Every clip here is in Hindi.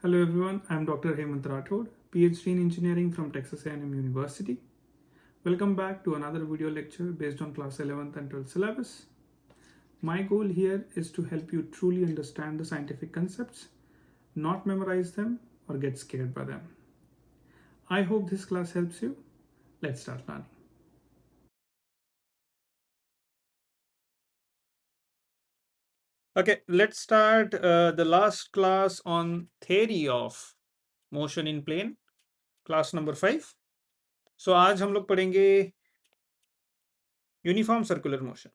Hello everyone, I am Dr. Hemant Rathod, PhD in Engineering from Texas A&M University. Welcome back to another video lecture based on class 11th and 12th syllabus. My goal here is to help you truly understand the scientific concepts, not memorize them or get scared by them. I hope this class helps you. Let's start learning. Okay, let's start the last class on theory of motion in plane, class number 5. So आज हम लोग पढ़ेंगे uniform circular motion.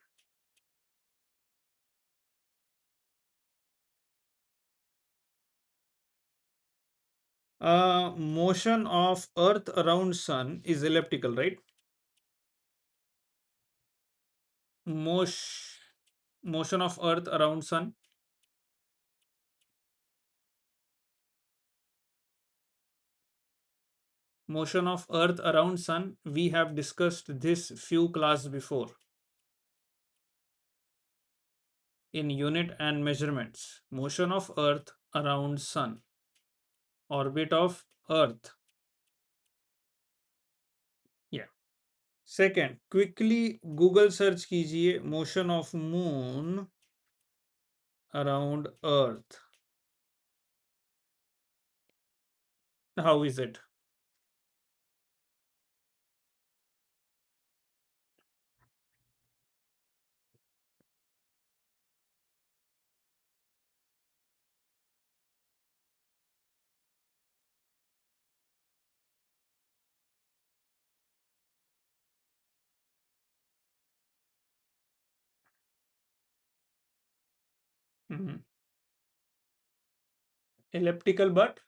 Motion of Earth around Sun is elliptical, right? Motion of Earth around Sun. Motion of Earth around Sun. We have discussed this few classes before in unit and measurements. Motion of Earth around Sun. Orbit of Earth. Yeah. Second, quickly Google search कीजिए motion of Moon around Earth. How is it? Mhm. Elliptical, but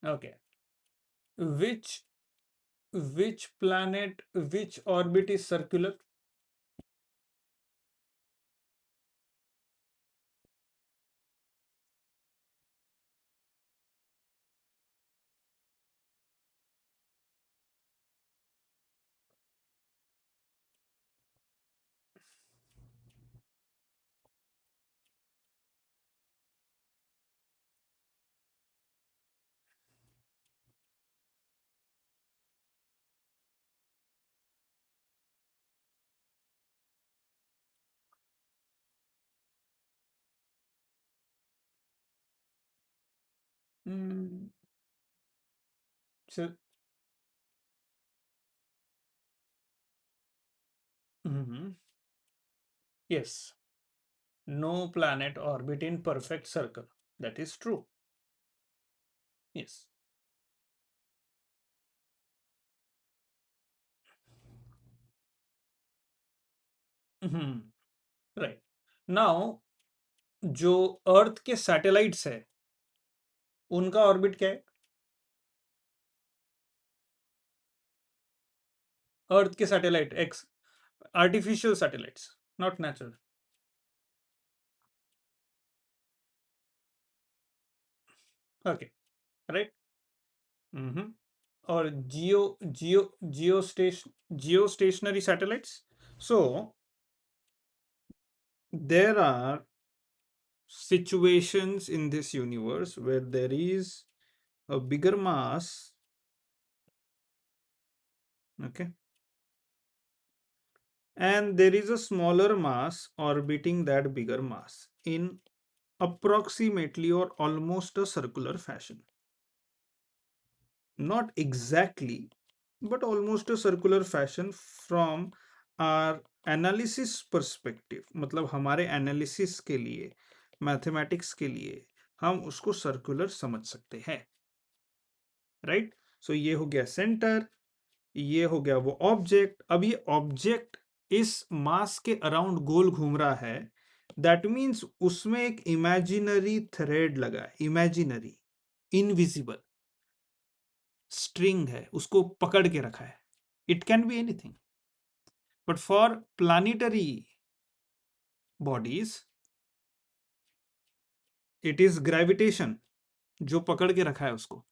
okay. Which planet, which orbit is circular? Hmm. So, mhm. Yes, no planet orbit in perfect circle. That is true. Yes. Mhm. Right. Now, जो अर्थ के सैटेलाइट्स है उनका ऑर्बिट क्या है? अर्थ के satellite x artificial satellites, not natural. Okay, right. Mhm. और जियो stationery satellites. So there are situations in this universe where there is a bigger mass, okay, and there is a smaller mass orbiting that bigger mass in approximately or almost a circular fashion. Not exactly, but almost a circular fashion from our analysis perspective. मतलब हमारे analysis के लिए, mathematics के लिए हम उसको circular समझ सकते हैं, right? So ये हो गया center, ये हो गया वो ऑब्जेक्ट. अब ये ऑब्जेक्ट इस मास के अराउंड गोल घूम रहा है. दैट मीन्स उसमें एक इमेजिनरी थ्रेड लगा है, इमेजिनरी इनविजिबल स्ट्रिंग है, उसको पकड़ के रखा है. It can be anything, but for planetary bodies it is gravitation जो पकड़ के रखा है उसको.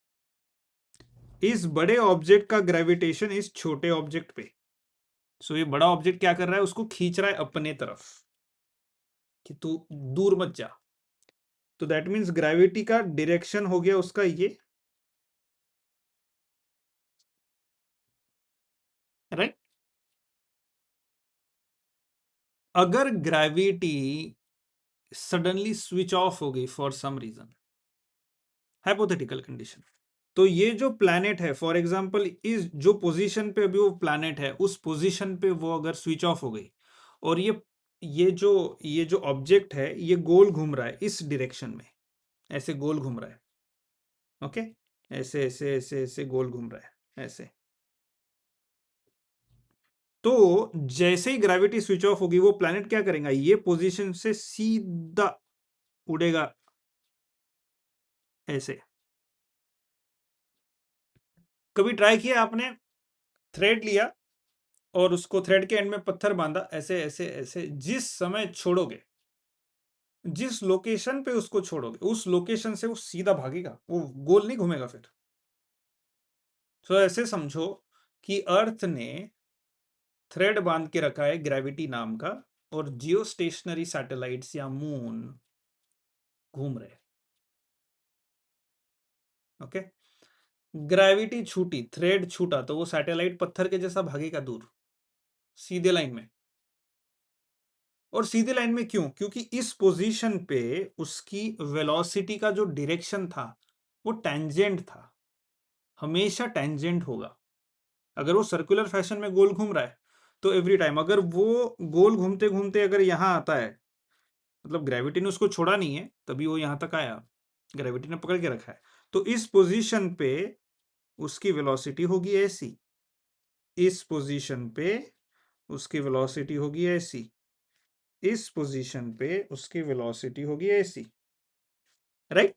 इस बड़े ऑब्जेक्ट का ग्रेविटेशन इस छोटे ऑब्जेक्ट पे. सो ये बड़ा ऑब्जेक्ट क्या कर रहा है? उसको खींच रहा है अपने तरफ. कि तू दूर मत जा। तो दैट मीन्स ग्रेविटी का डायरेक्शन हो गया उसका ये, राइट। अगर ग्रेविटी सडनली स्विच ऑफ हो गई for some reason, hypothetical condition, तो ये जो प्लैनेट है फॉर एग्जांपल इस जो पोजीशन पे अभी वो प्लैनेट है उस पोजीशन पे वो अगर स्विच ऑफ हो गई, और ये जो ऑब्जेक्ट है ये गोल घूम रहा है इस डायरेक्शन में, ऐसे गोल घूम रहा है, ओके, ऐसे ऐसे ऐसे ऐसे गोल घूम रहा है ऐसे। तो जैसे ही ग्रेविटी स्विच ऑफ होगी वो प्लैनेट क्या करेगा, ये पोजीशन से सीधा उड़ेगा ऐसे। कभी ट्राई किया आपने, थ्रेड लिया और उसको थ्रेड के एंड में पत्थर बांधा, ऐसे ऐसे ऐसे, जिस समय छोड़ोगे, जिस लोकेशन पे उसको छोड़ोगे उस लोकेशन से वो सीधा भागेगा, वो गोल नहीं घूमेगा फिर। तो ऐसे समझो कि अर्थ ने थ्रेड बांध के रखा है ग्रेविटी नाम का, और जियो स्टेशनरी सैटेलाइट्स या मून घूम रहे, ओके। ग्रेविटी छूटी, थ्रेड छूटा, तो वो सैटेलाइट पत्थर के जैसा भागेगा दूर, सीधे लाइन में। और सीधे लाइन में क्यों? क्योंकि इस पोजीशन पे उसकी वेलोसिटी का जो डायरेक्शन था वो टेंजेंट था, हमेशा टेंजेंट होगा। अगर वो सर्कुलर फैशन में गोल घूम रहा है तो एवरी टाइम अगर वो गोल घूमते घूमते अगर यहां आता है, मतलब ग्रेविटी ने उसको छोड़ा नहीं है तभी वो यहां तक आया, ग्रेविटी ने पकड़ के रखा है, तो इस पोजीशन पे उसकी वेलोसिटी होगी ऐसी, इस पोजीशन पे उसकी वेलोसिटी होगी ऐसी, इस पोजीशन पे उसकी वेलोसिटी होगी ऐसी, राइट।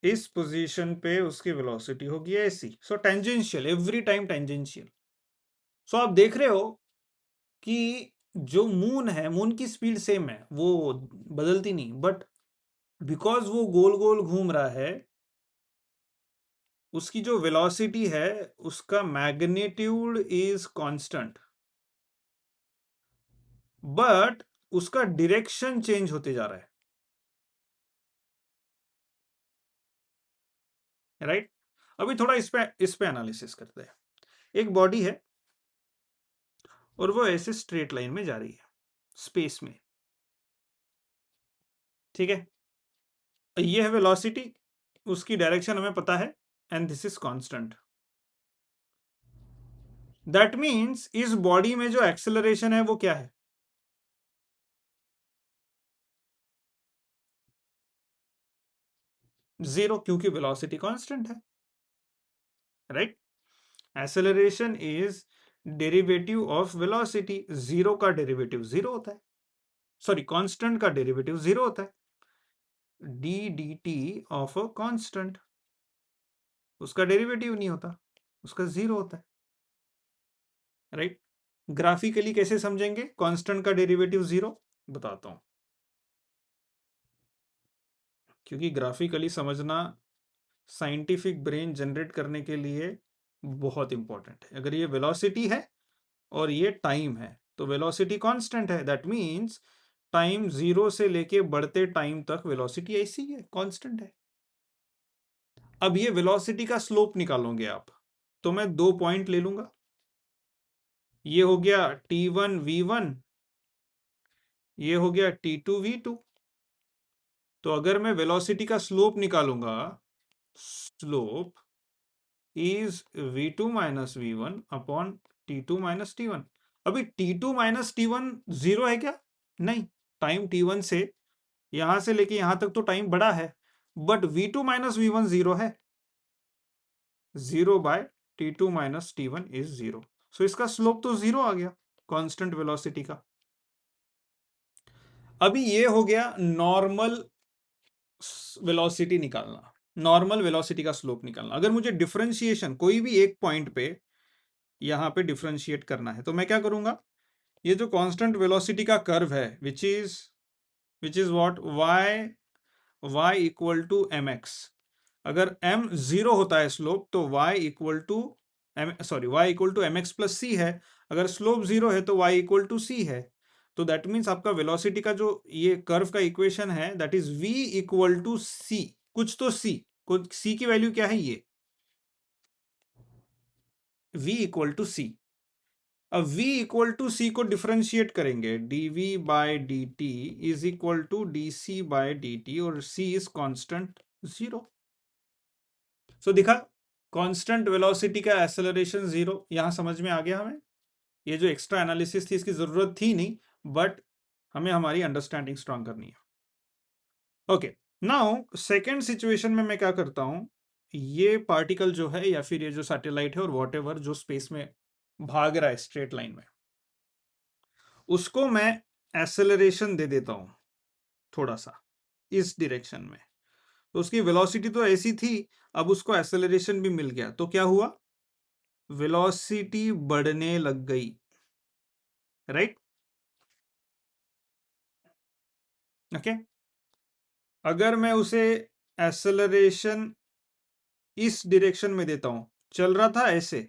इस पोजीशन पे उसकी वेलोसिटी होगी ऐसी, सो टेंजेंशियल, एवरी टाइम टेंजेंशियल। सो आप देख रहे हो कि जो मून है, मून की स्पीड सेम है, वो बदलती नहीं, बट बिकॉज वो गोल गोल घूम रहा है, उसकी जो वेलोसिटी है उसका मैग्नीट्यूड इज कांस्टेंट, बट उसका डायरेक्शन चेंज होते जा रहा है, राइट। अभी थोड़ा इस पे एनालिसिस करते हैं। एक बॉडी है और वो ऐसे स्ट्रेट लाइन में जा रही है स्पेस में, ठीक है। ये है वेलोसिटी, उसकी डायरेक्शन हमें पता है, and this is constant. That means इस बॉडी में जो एक्सेलरेशन है वो क्या है, जीरो, क्योंकि वेलोसिटी कांस्टेंट है, right. Acceleration is derivative of velocity, zero का डेरिवेटिव जीरो होता है, सॉरी कांस्टेंट का डेरिवेटिव जीरो होता है, D D T of a constant, उसका डेरिवेटिव नहीं होता, उसका जीरो होता है, राइट। ग्राफिकली कैसे समझेंगे कांस्टेंट का डेरिवेटिव जीरो, बताता हूं, क्योंकि ग्राफिकली समझना साइंटिफिक ब्रेन जनरेट करने के लिए बहुत इंपॉर्टेंट है। अगर ये वेलोसिटी है और ये टाइम है, तो वेलोसिटी कांस्टेंट है, दैट मींस टाइम जीरो से लेके बढ़ते टाइम तक वेलोसिटी ऐसी है, कांस्टेंट है। अब ये वेलोसिटी का स्लोप निकालोगे आप, तो मैं दो पॉइंट ले लूंगा, ये हो गया t1 v1, ये हो गया t2 v2। तो अगर मैं वेलोसिटी का स्लोप निकालूंगा, slope is v2 minus v1 upon t2 minus t1। अभी t2 माइनस t1 जीरो है क्या? नहीं, टाइम t1 से यहां से लेके यहां तक तो टाइम बड़ा है, but v2 minus v1 zero है, zero by t2 minus t1 is zero. So इसका स्लोप तो जीरो आ गया कांस्टेंट वेलोसिटी का। अभी ये हो गया नॉर्मल वेलोसिटी निकालना, नॉर्मल वेलोसिटी का स्लोप निकालना। अगर मुझे डिफरेंशिएशन कोई भी एक पॉइंट पे यहां पे डिफरेंशिएट करना है, तो मैं क्या करूंगा, ये जो कांस्टेंट वेलोसिटी का कर्व है which is what y equal to m x, अगर m जीरो होता है स्लोप तो y equal to y equal to m x plus c है, अगर स्लोप जीरो है तो y इक्वल टू सी है। तो दैट मीन्स आपका वेलोसिटी का जो ये कर्व का इक्वेशन है that is v equal to c, कुछ तो c, कुछ c की वैल्यू क्या है ये v इक्वल टू सी। अब v इक्वल टू सी को डिफरेंशिएट करेंगे, dv by dt is equal to dc by dt और c इज कांस्टेंट 0। सो दिखा, कांस्टेंट वेलोसिटी का एक्सेलरेशन 0, यहां समझ में आ गया हमें। ये जो एक्स्ट्रा एनालिसिस थी इसकी जरूरत थी नहीं, बट हमें हमारी अंडरस्टैंडिंग स्ट्रांग करनी है। ओके, नाउ सेकेंड सिचुएशन में मैं क्या करता हूं, ये पार्टिकल जो है या फिर ये जो सैटेलाइट है और वॉट जो स्पेस में भाग रहा है स्ट्रेट लाइन में, उसको मैं एक्सेलरेशन दे देता हूं थोड़ा सा इस डायरेक्शन में। तो उसकी वेलोसिटी तो ऐसी थी, अब उसको एक्सेलरेशन भी मिल गया, तो क्या हुआ, वेलोसिटी बढ़ने लग गई, राइट। ओके, अगर मैं उसे एक्सेलरेशन इस डायरेक्शन में देता हूं, चल रहा था ऐसे,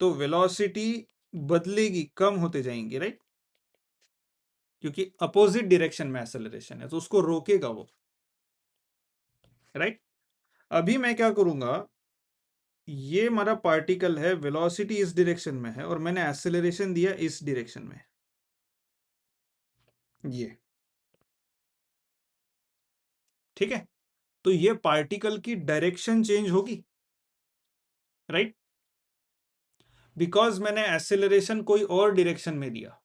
तो वेलोसिटी बदलेगी, कम होते जाएंगी, राइट, क्योंकि अपोजिट डायरेक्शन में एक्सेलरेशन है तो उसको रोकेगा वो, राइट। अभी मैं क्या करूंगा, ये हमारा पार्टिकल है, वेलोसिटी इस डायरेक्शन में है और मैंने एक्सेलरेशन दिया इस डायरेक्शन में, ये ठीक है। तो ये पार्टिकल की डायरेक्शन चेंज होगी, राइट, बिकॉज मैंने एक्सेलरेशन कोई और डायरेक्शन में दिया।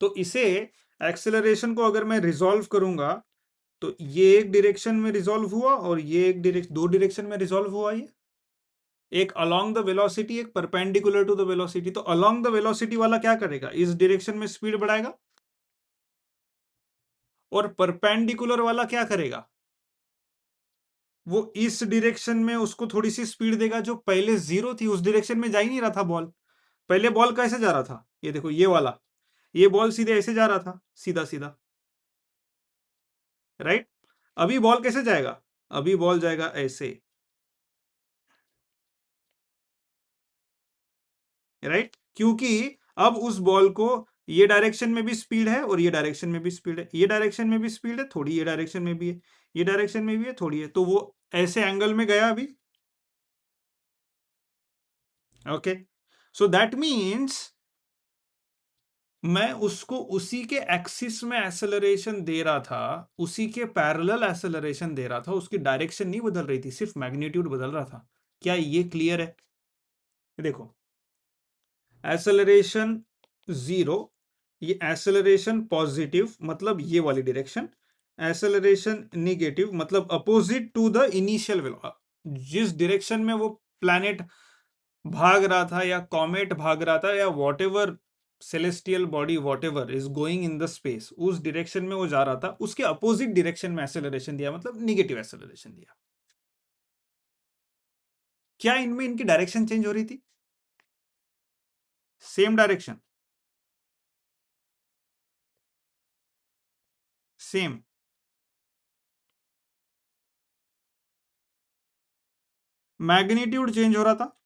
तो इसे एक्सेलरेशन को अगर मैं रिजॉल्व करूंगा तो ये एक डायरेक्शन में रिजॉल्व हुआ और ये एक डायरेक्शन, दो डायरेक्शन में रिजॉल्व हुआ, ये एक अलोंग द वेलोसिटी, एक परपेंडिकुलर टू द वेलोसिटी। तो अलोंग द वेलोसिटी वाला क्या करेगा, इस डायरेक्शन में स्पीड बढ़ाएगा, और परपेंडिकुलर वाला क्या करेगा, वो इस डायरेक्शन में उसको थोड़ी सी स्पीड देगा, जो पहले जीरो थी उस डायरेक्शन में जा ही नहीं रहा था बॉल। पहले बॉल कैसे जा रहा था, ये देखो ये वाला, ये बॉल सीधे ऐसे जा रहा था, सीधा सीधा, राइट। अभी बॉल कैसे जाएगा, अभी बॉल जाएगा ऐसे, राइट, क्योंकि अब उस बॉल को ये डायरेक्शन में भी स्पीड है और ये डायरेक्शन में भी स्पीड है, ये डायरेक्शन में भी स्पीड है थोड़ी, ये डायरेक्शन में भी है, ये डायरेक्शन में भी है थोड़ी है, तो वो ऐसे एंगल में गया अभी। ओके, सो दैट मीन्स मैं उसको उसी के एक्सिस में एक्सेलरेशन दे रहा था, उसी के पैरेलल एक्सेलरेशन दे रहा था, उसकी डायरेक्शन नहीं बदल रही थी, सिर्फ मैग्नीट्यूड बदल रहा था। क्या ये क्लियर है, देखो, एक्सेलरेशन 0, ये एक्सेलरेशन पॉजिटिव मतलब ये वाली डायरेक्शन, एक्सेलरेशन निगेटिव मतलब opposite to the initial velocity, जिस डायरेक्शन में वो प्लैनेट भाग रहा था या कॉमेट भाग रहा था या whatever celestial body whatever is going in the space, उस डायरेक्शन में वो जा रहा था, उसके अपोजिट डायरेक्शन में एक्सेलरेशन दिया, मतलब निगेटिव एक्सेलरेशन दिया। क्या इनमें इनकी डायरेक्शन चेंज हो रही थी, same direction, same, magnitude change हो रहा था,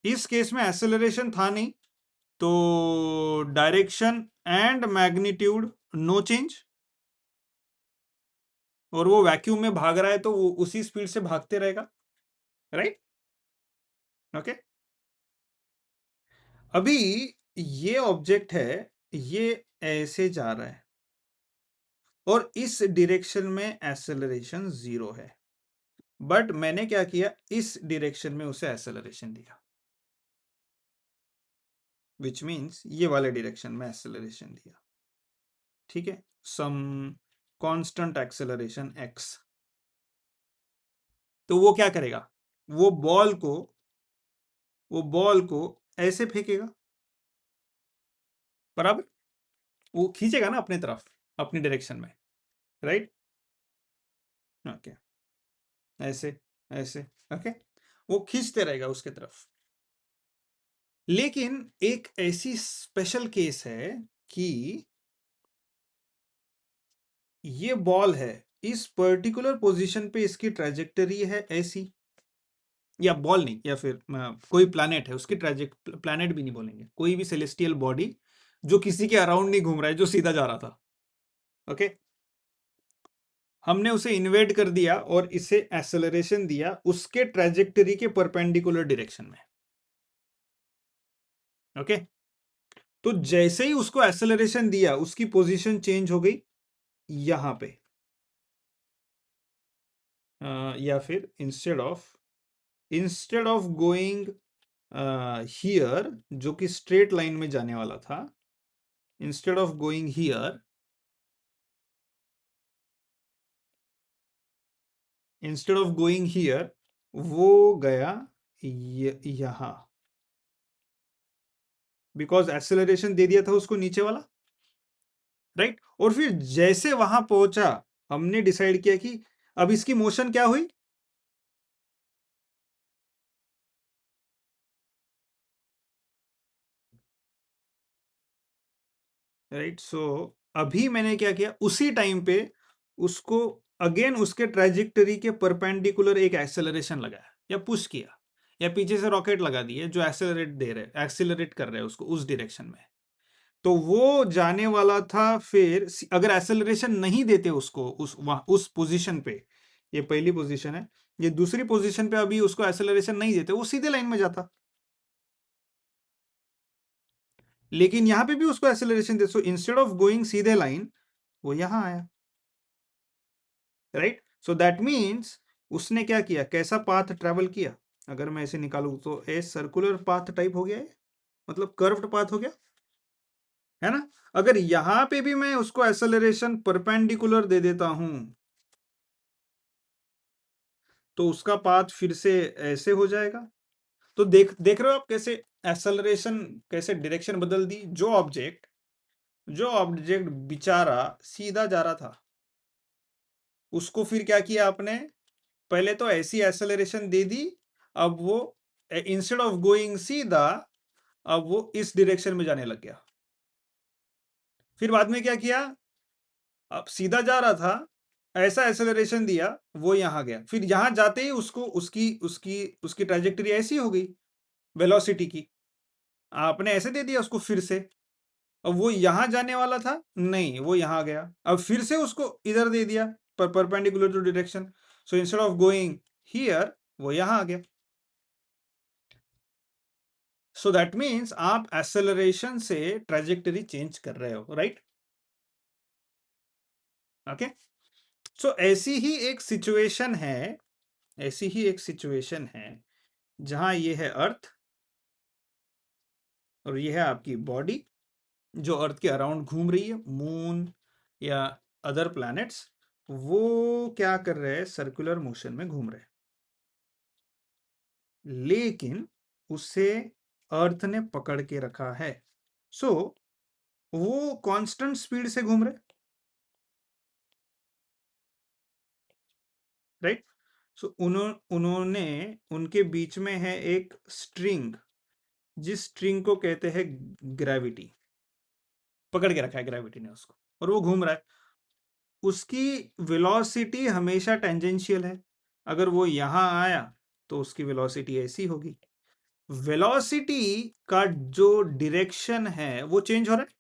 इस केस में एक्सेलरेशन था नहीं, तो direction and magnitude no change, और वो वैक्यूम में भाग रहा है तो वो उसी स्पीड से भागते रहेगा, राइट। ओके, अभी ये ऑब्जेक्ट है, ये ऐसे जा रहा है और इस डायरेक्शन में एक्सेलरेशन 0 है, बट मैंने क्या किया, इस डायरेक्शन में उसे एक्सेलरेशन दिया, विच मीन्स ये वाले डायरेक्शन में एक्सेलरेशन दिया, ठीक है, सम कांस्टेंट एक्सेलरेशन x। तो वो क्या करेगा, वो बॉल को वो बॉल को ऐसे फेंकेगा, बराबर, वो खींचेगा ना अपने तरफ, अपनी डायरेक्शन में, राइट। ओके, ऐसे ऐसे, ओके, वो खींचते रहेगा उसके तरफ। लेकिन एक ऐसी स्पेशल केस है कि ये बॉल है, इस पर्टिकुलर पोजीशन पे इसकी ट्रेजेक्टरी है ऐसी, या बॉल नहीं, या फिर कोई प्लैनेट है उसकी ट्रेजेक्ट, प्लैनेट भी नहीं बोलेंगे, कोई भी सेलेस्टियल बॉडी जो किसी के अराउंड नहीं घूम रहा है, जो सीधा जा रहा था, ओके, हमने उसे इन्वेट कर दिया और इसे एक्सेलरेशन दिया उसके ट्रेजेक्टरी के परपेंडिकुलर डायरेक्शन में, ओके। तो जैसे ही उसको एक्सेलरेशन दिया उसकी पोजीशन चेंज हो गई यहां पे, या फिर इंस्टेड ऑफ गोइंग हियर, जो कि स्ट्रेट लाइन में जाने वाला था, इंस्टेड ऑफ गोइंग हियर, वो गया यहां, बिकॉज एक्सेलरेशन दे दिया था उसको नीचे वाला, राइट। और फिर जैसे वहां पहुंचा हमने डिसाइड किया कि अब इसकी मोशन क्या हुई, राइट। सो अभी मैंने क्या किया, उसी टाइम पे उसको अगेन उसके ट्रेजेक्टरी के परपेंडिकुलर एक एक्सेलरेशन लगाया या पुश किया, या पीछे से रॉकेट लगा दिए जो एक्सेलरेट कर रहे हैं उसको उस डायरेक्शन में। तो वो जाने वाला था, फिर अगर एक्सेलरेशन नहीं देते उसको उस पोजीशन पे, ये पहली पोजीशन है, ये दूसरी पोजीशन पे अभी उसको एक्सेलरेशन नहीं देते वो सीधे लाइन में जाता, लेकिन यहां पे भी उसको acceleration they, so instead of going सीधे लाइन वो यहां आया, राइट। सो दैट मीन्स उसने क्या किया, कैसा पाथ ट्रेवल किया, अगर मैं इसे निकालू तो ए सर्कुलर पाथ टाइप हो गया है, मतलब कर्व्ड पाथ हो गया, है ना। अगर यहां पे भी मैं उसको एक्सेलरेशन परपेंडिकुलर दे देता हूं तो उसका पाथ फिर से ऐसे हो जाएगा। तो देख देख रहे हो आप कैसे एक्सेलरेशन, कैसे डायरेक्शन बदल दी, जो ऑब्जेक्ट बेचारा सीधा जा रहा था उसको फिर क्या किया आपने, पहले तो ऐसी एक्सेलरेशन दे दी, अब वो इंस्टेड ऑफ गोइंग सीधा अब वो इस डायरेक्शन में जाने लग गया। फिर बाद में क्या किया, अब सीधा जा रहा था, ऐसा एक्सेलरेशन दिया वो यहां गया, फिर यहां जाते ही उसको उसकी उसकी उसकी ट्रेजेक्टरी ऐसी हो गई वेलोसिटी की, आपने ऐसे दे दिया उसको फिर से, अब वो यहां जाने वाला था नहीं वो यहां गया, अब फिर से उसको इधर दे दिया perpendicular to direction, so instead of going here वो यहां आ गया। सो दैट मीन्स आप एक्सेलरेशन से ट्रेजेक्टरी चेंज कर रहे हो, राइट, ओके। सो ऐसी ही एक सिचुएशन है जहां ये है अर्थ और ये है आपकी बॉडी जो अर्थ के अराउंड घूम रही है, मून या अदर प्लैनेट्स, वो क्या कर रहे हैं, सर्कुलर मोशन में घूम रहे हैं, लेकिन उसे अर्थ ने पकड़ के रखा है, सो वो कांस्टेंट स्पीड से घूम रहे, राइट। सो उन्होंने उनके बीच में है एक स्ट्रिंग, जिस स्ट्रिंग को कहते हैं ग्रेविटी, पकड़ के रखा है ग्रेविटी ने उसको और वो घूम रहा है, उसकी वेलोसिटी हमेशा टेंजेंशियल है, अगर वो यहां आया तो उसकी वेलोसिटी ऐसी होगी, वेलोसिटी का जो डायरेक्शन है वो चेंज हो रहा है,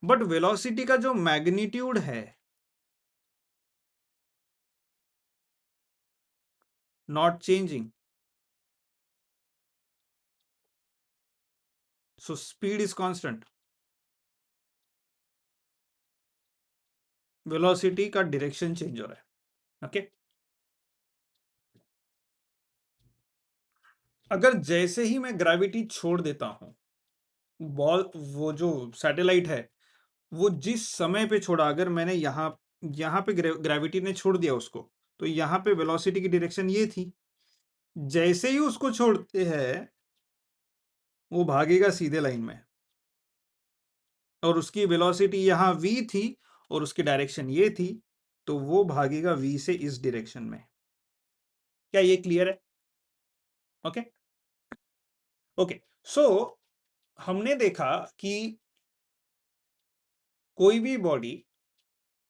बट वेलोसिटी का जो मैग्नीट्यूड है not changing, so speed is constant, velocity का डायरेक्शन चेंज हो रहा है, ओके। अगर जैसे ही मैं ग्रेविटी छोड़ देता हूं, बॉल वो जो सैटेलाइट है वो जिस समय पे छोड़ा, अगर मैंने यहाँ यहाँ पे ग्रेविटी ने छोड़ दिया उसको, तो यहाँ पे वेलोसिटी की डायरेक्शन ये थी, जैसे ही उसको छोड़ते हैं वो भागेगा सीधे लाइन में, और उसकी वेलोसिटी यहाँ v थी और उसकी डायरेक्शन ये थी, तो वो भागेगा v से इस डायरेक्शन में। क्या ये क्लियर है, ओके, ओके। सो हमने देखा कि कोई भी बॉडी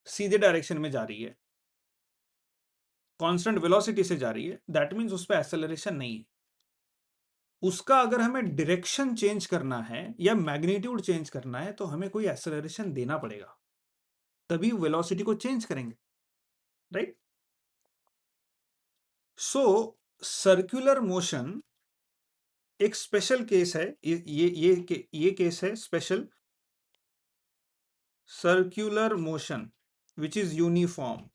सीधे डायरेक्शन में जा रही है, कांस्टेंट वेलोसिटी से जा रही है, दैट मीन्स उस पर एक्सेलरेशन नहीं है। उसका अगर हमें डायरेक्शन चेंज करना है या मैग्नीट्यूड चेंज करना है तो हमें कोई एक्सेलरेशन देना पड़ेगा, तभी वेलोसिटी को चेंज करेंगे, राइट? सो सर्कुलर मोशन एक स्पेशल केस है, ये केस है special, circular motion which is uniform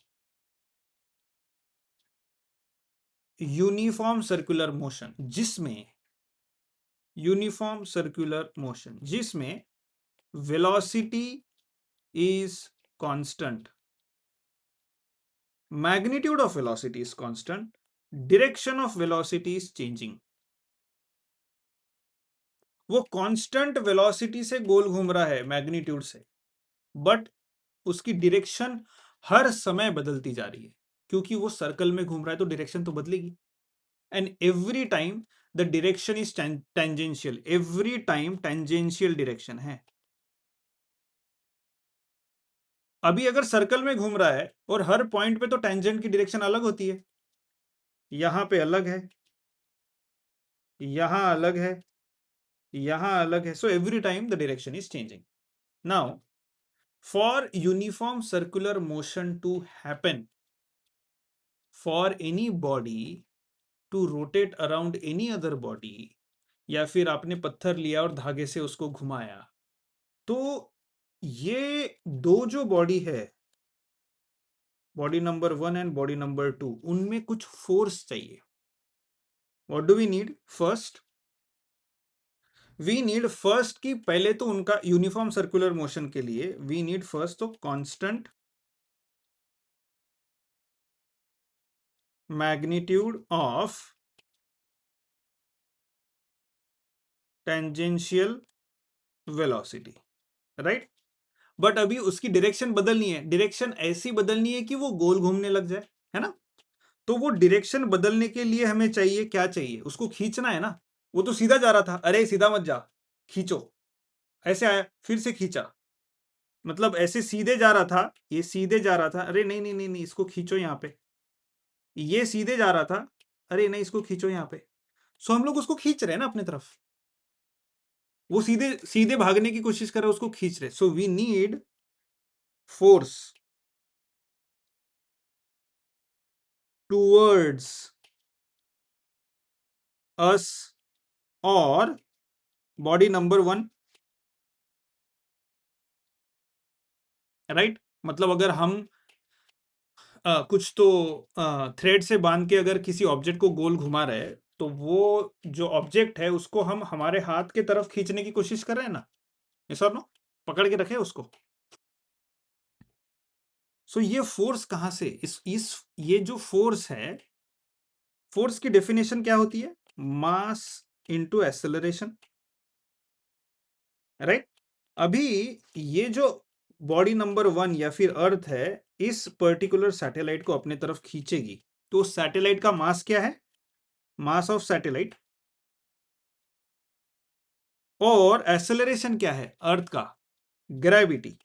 circular motion, जिसमें velocity is constant, magnitude of velocity is constant, direction of velocity is changing। वो कांस्टेंट वेलोसिटी से गोल घूम रहा है मैग्नीट्यूड से, बट उसकी डायरेक्शन हर समय बदलती जा रही है, क्योंकि वो सर्कल में घूम रहा है तो डायरेक्शन तो बदलेगी। And every time the direction is tangential, every time tangential direction है। अभी अगर सर्कल में घूम रहा है और हर पॉइंट पे तो टेंजेंट की डायरेक्शन अलग होती है, यहां पे अलग है, यहां अलग है, यहां अलग है, so every time the direction is changing. Now for uniform circular motion to happen, for any body to rotate around any other body, या फिर आपने पत्थर लिया और धागे से उसको घुमाया, तो ये दो जो बॉडी है, body number 1 and body number 2, उनमें कुछ फोर्स चाहिए। What do we need first? We need first की पहले तो उनका यूनिफॉर्म सर्कुलर मोशन के लिए वी नीड फर्स्ट तो constant magnitude of tangential velocity, right? But अभी उसकी डायरेक्शन बदलनी है, डायरेक्शन ऐसी बदलनी है कि वो गोल घूमने लग जाए, है ना? तो वो डायरेक्शन बदलने के लिए हमें चाहिए, क्या चाहिए? उसको खींचना है ना। वो तो सीधा जा रहा था, अरे सीधा मत जा, खींचो। ऐसे आया, फिर से खींचा, मतलब ऐसे सीधे जा रहा था, ये सीधे जा रहा था, अरे नहीं नहीं नहीं नहीं, इसको खींचो यहाँ पे। ये सीधे जा रहा था, अरे नहीं इसको खींचो यहाँ पे। सो हम लोग उसको खींच रहे हैं ना अपने तरफ, वो सीधे सीधे भागने की कोशिश कर रहे हैं, उसको खींच रहे। So we need force towards us और बॉडी नंबर 1, राइट? मतलब अगर हम कुछ तो थ्रेड से बांध के अगर किसी ऑब्जेक्ट को गोल घुमा रहे हैं, तो वो जो ऑब्जेक्ट है उसको हम हमारे हाथ के तरफ खींचने की कोशिश कर रहे हैं ना, यस और नो? पकड़ के रखे उसको। सो ये फोर्स कहां से, इस ये जो फोर्स है, फोर्स की डेफिनेशन क्या होती है? मास इनटू एक्सेलरेशन, राइट? अभी ये जो बॉडी नंबर 1 या फिर अर्थ है, इस पर्टिकुलर सैटेलाइट को अपने तरफ खींचेगी, तो सैटेलाइट का मास क्या है? Mass of satellite. और एक्सेलरेशन क्या है अर्थ का? ग्रेविटी।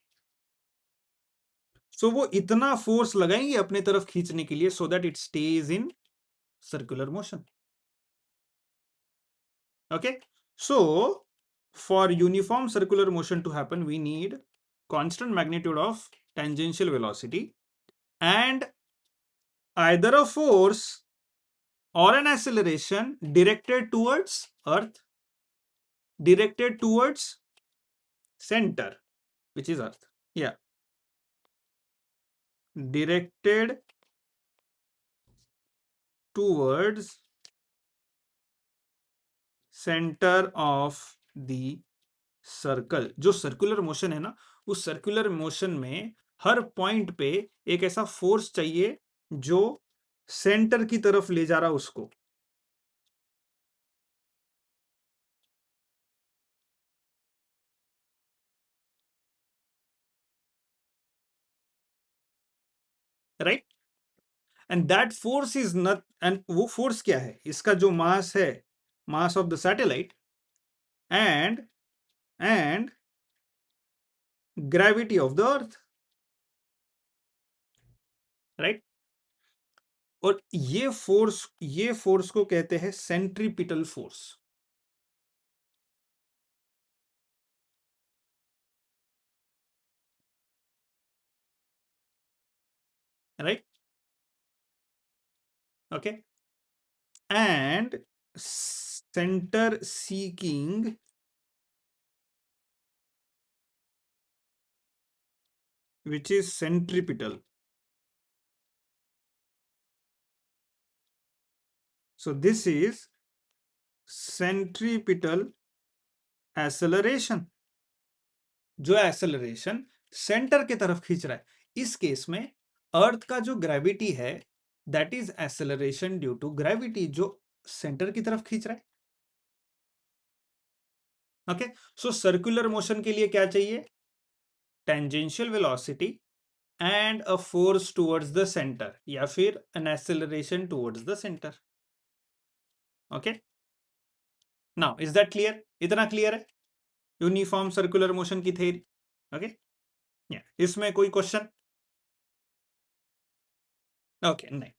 सो वो इतना फोर्स लगाएंगे अपने तरफ खींचने के लिए, so that it stage in circular motion. Okay, so for uniform circular motion to happen, we need constant magnitude of tangential velocity and either a force or an acceleration directed towards earth, directed towards center, which is earth. Yeah, directed towards centre of the circle. जो सर्कुलर मोशन है ना, उस सर्कुलर मोशन में हर पॉइंट पे एक ऐसा फोर्स चाहिए जो सेंटर की तरफ ले जा रहा उसको, right? And that force is not, and वो फोर्स क्या है? इसका जो मास है, mass of the satellite and and gravity of the earth, right? और ये फोर्स को कहते हैं centripetal force. Right, okay, and centre seeking which is centripetal. So this is centripetal acceleration, जो एक्सेलरेशन सेंटर की तरफ खींच रहा है। इस केस में अर्थ का जो ग्रेविटी है that is acceleration due to gravity, जो सेंटर की तरफ खींच रहा है। ओके, सो सर्कुलर मोशन के लिए क्या चाहिए? Tangential velocity and a force towards the centre, या फिर an acceleration towards the centre. Okay, now is that clear? इतना क्लियर है यूनिफॉर्म सर्कुलर मोशन की थ्योरी? ओके, इसमें कोई क्वेश्चन? ओके, नहीं।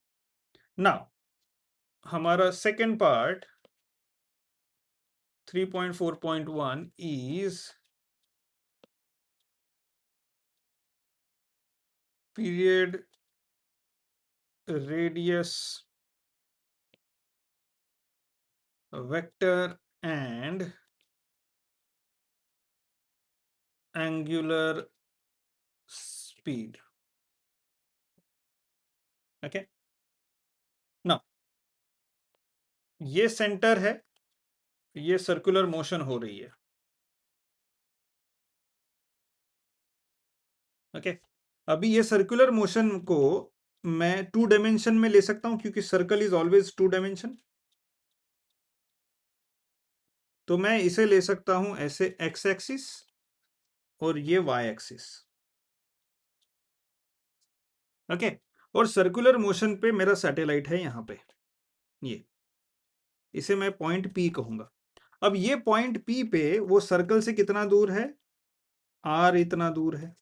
नाउ हमारा second part 3.4.1 is period, radius, vector and angular speed. Okay, now ये सेंटर है, ये सर्कुलर मोशन हो रही है। ओके, अभी ये सर्कुलर मोशन को मैं 2 डायमेंशन में ले सकता हूं, क्योंकि सर्कल इज ऑलवेज 2 डायमेंशन। तो मैं इसे ले सकता हूं ऐसे एक्स एक्सिस और ये वाई एक्सिस। ओके, और सर्कुलर मोशन पे मेरा सैटेलाइट है यहां पे, ये इसे मैं पॉइंट पी कहूंगा। अब ये पॉइंट पी पे वो सर्कल से कितना दूर है? आर इतना दूर है,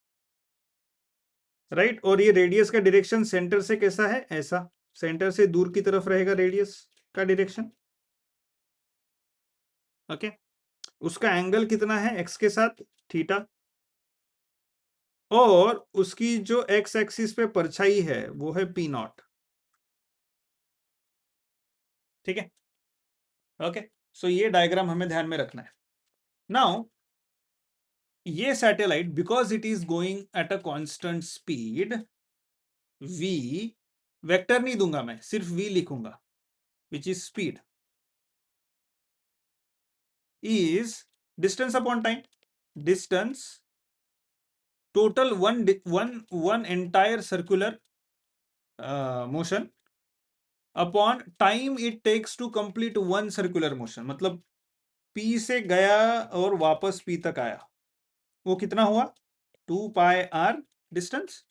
राइट। और ये रेडियस का डायरेक्शन सेंटर से कैसा है? ऐसा, सेंटर से दूर की तरफ रहेगा रेडियस का डायरेक्शन। ओके, उसका एंगल कितना है एक्स के साथ? थीटा। और उसकी जो एक्स एक्सिस पे परछाई है वो है पी नॉट। ठीक है, ओके, सो ये डायग्राम हमें ध्यान में रखना है। नाउ ये satellite, because it is going at a constant speed v, vector नहीं दूंगा मैं, सिर्फ v लिखूंगा, which is speed, is distance upon time, distance total one entire circular motion upon time it takes to complete one circular motion। मतलब P से गया और वापस P तक आया, वो कितना हुआ? 2πr डिस्टेंस,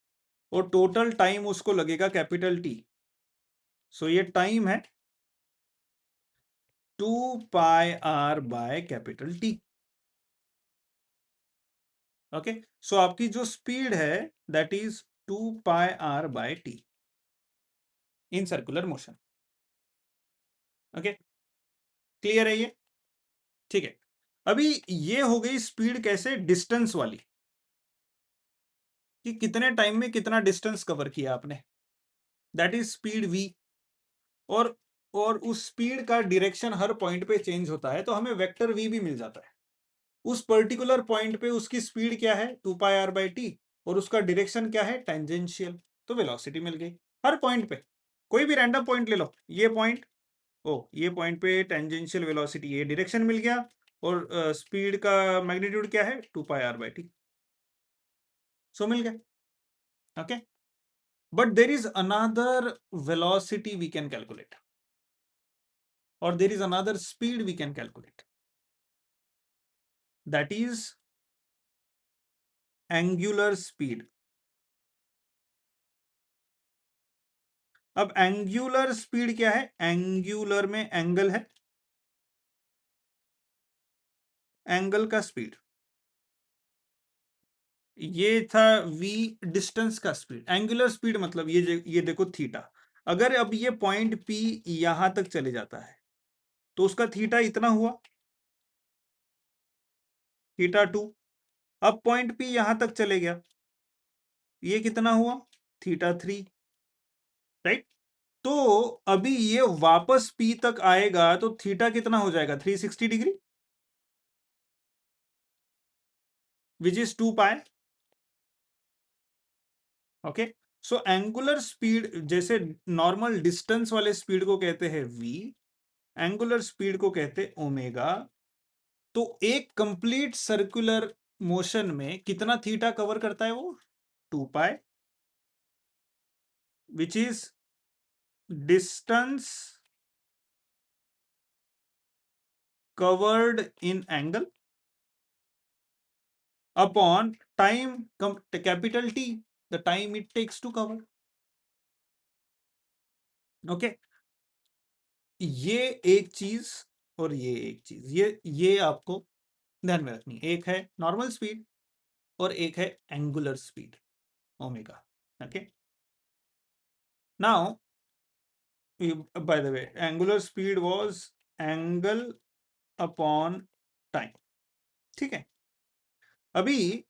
और टोटल टाइम उसको लगेगा कैपिटल T। सो ये टाइम है 2πr by capital T। Okay, so आपकी जो स्पीड है that is 2πr by T in circular motion. Okay, clear है ये? ठीक है, अभी ये हो गई स्पीड कैसे? डिस्टेंस वाली, कि कितने टाइम में कितना डिस्टेंस कवर किया आपने, दैट इज स्पीड v। और और उस स्पीड का डायरेक्शन हर पॉइंट पे चेंज होता है, तो हमें वेक्टर v भी मिल जाता है। उस पर्टिकुलर पॉइंट पे उसकी स्पीड क्या है? 2πr बाई टी, और उसका डायरेक्शन क्या है? टेंजेंशियल। तो वेलोसिटी मिल गई हर पॉइंट पे। कोई भी रैंडम पॉइंट ले लो, ये पॉइंट, ओ ये पॉइंट पे टेंजेंशियल वेलोसिटी, ये डायरेक्शन मिल गया, और स्पीड का मैग्नीट्यूड क्या है? 2πr by T. सो मिल गया। Okay, but there is another velocity we can calculate, और there is another speed we can calculate, that is angular speed. अब एंगुलर स्पीड क्या है? एंगुलर में एंगल है, एंगल का स्पीड। ये था v डिस्टेंस का स्पीड। एंगुलर स्पीड मतलब ये देखो थीटा। अगर अब ये पॉइंट P यहां तक चले जाता है तो उसका थीटा इतना हुआ, θ2। अब पॉइंट P यहां तक चले गया, ये कितना हुआ, θ3, राइट। तो अभी ये वापस P तक आएगा तो थीटा कितना हो जाएगा, 360 degree, which is 2 pi. Okay, so angular speed, जैसे नॉर्मल डिस्टेंस वाले स्पीड को कहते हैं v, एंगुलर स्पीड को कहते हैं ओमेगा। तो एक कंप्लीट सर्कुलर मोशन में कितना थीटा कवर करता है वो, 2 pi, which is distance covered in angle upon time, capital T, the time it takes to cover. Okay, ये एक चीज और ये एक चीज, ये आपको ध्यान में रखनी है। एक है नॉर्मल स्पीड और एक है angular speed, omega. Okay, now by the way, angular speed was angle upon time, ठीक है। अभी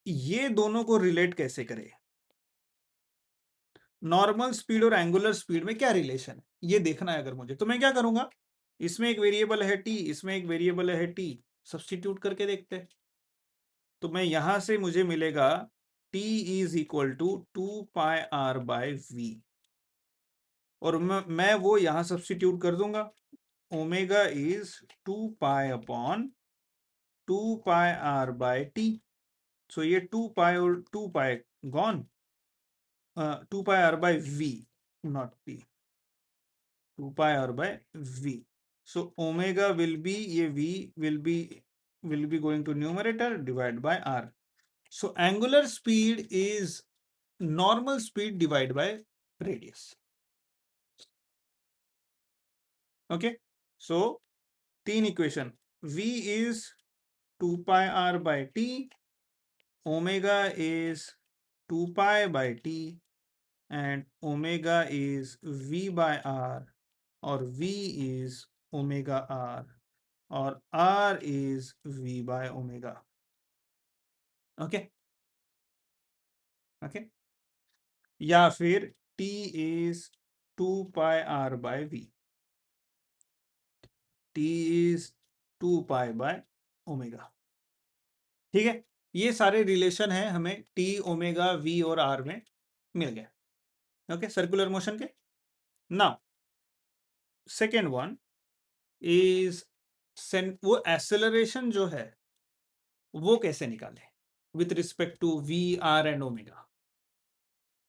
ये दोनों को रिलेट कैसे करें, नॉर्मल स्पीड और एंगुलर स्पीड में क्या रिलेशन है ये देखना है अगर मुझे, तो मैं क्या करूंगा, इसमें एक वेरिएबल है t, इसमें एक वेरिएबल है t, सब्स्टिट्यूट करके देखते हैं। तो मैं यहां से मुझे मिलेगा t is equal to 2 πr/v, और मैं वो यहां सब्स्टिट्यूट कर दूंगा, ओमेगा इज 2 π/2 πr/t। सो ये 2 पाई और 2 pi gone, 2 πr/v, not t, 2 πr/v। So omega will be, ये v will be going to numerator divide by r. So angular speed is normal speed divided by radius. Okay, so तीन equation, v is 2 πr/t, omega is 2 π/t, and omega is v/r, और v is omega r, और r is v/omega। Okay, okay, या फिर t is 2 πr/v, t is 2 π/omega। ठीक है, ये सारे रिलेशन है हमें t, ओमेगा, v और r में मिल गए। ओके, सर्कुलर मोशन के। नाउ सेकेंड वन इज, वो एक्सेलरेशन जो है वो कैसे निकाले with respect to v, r and omega.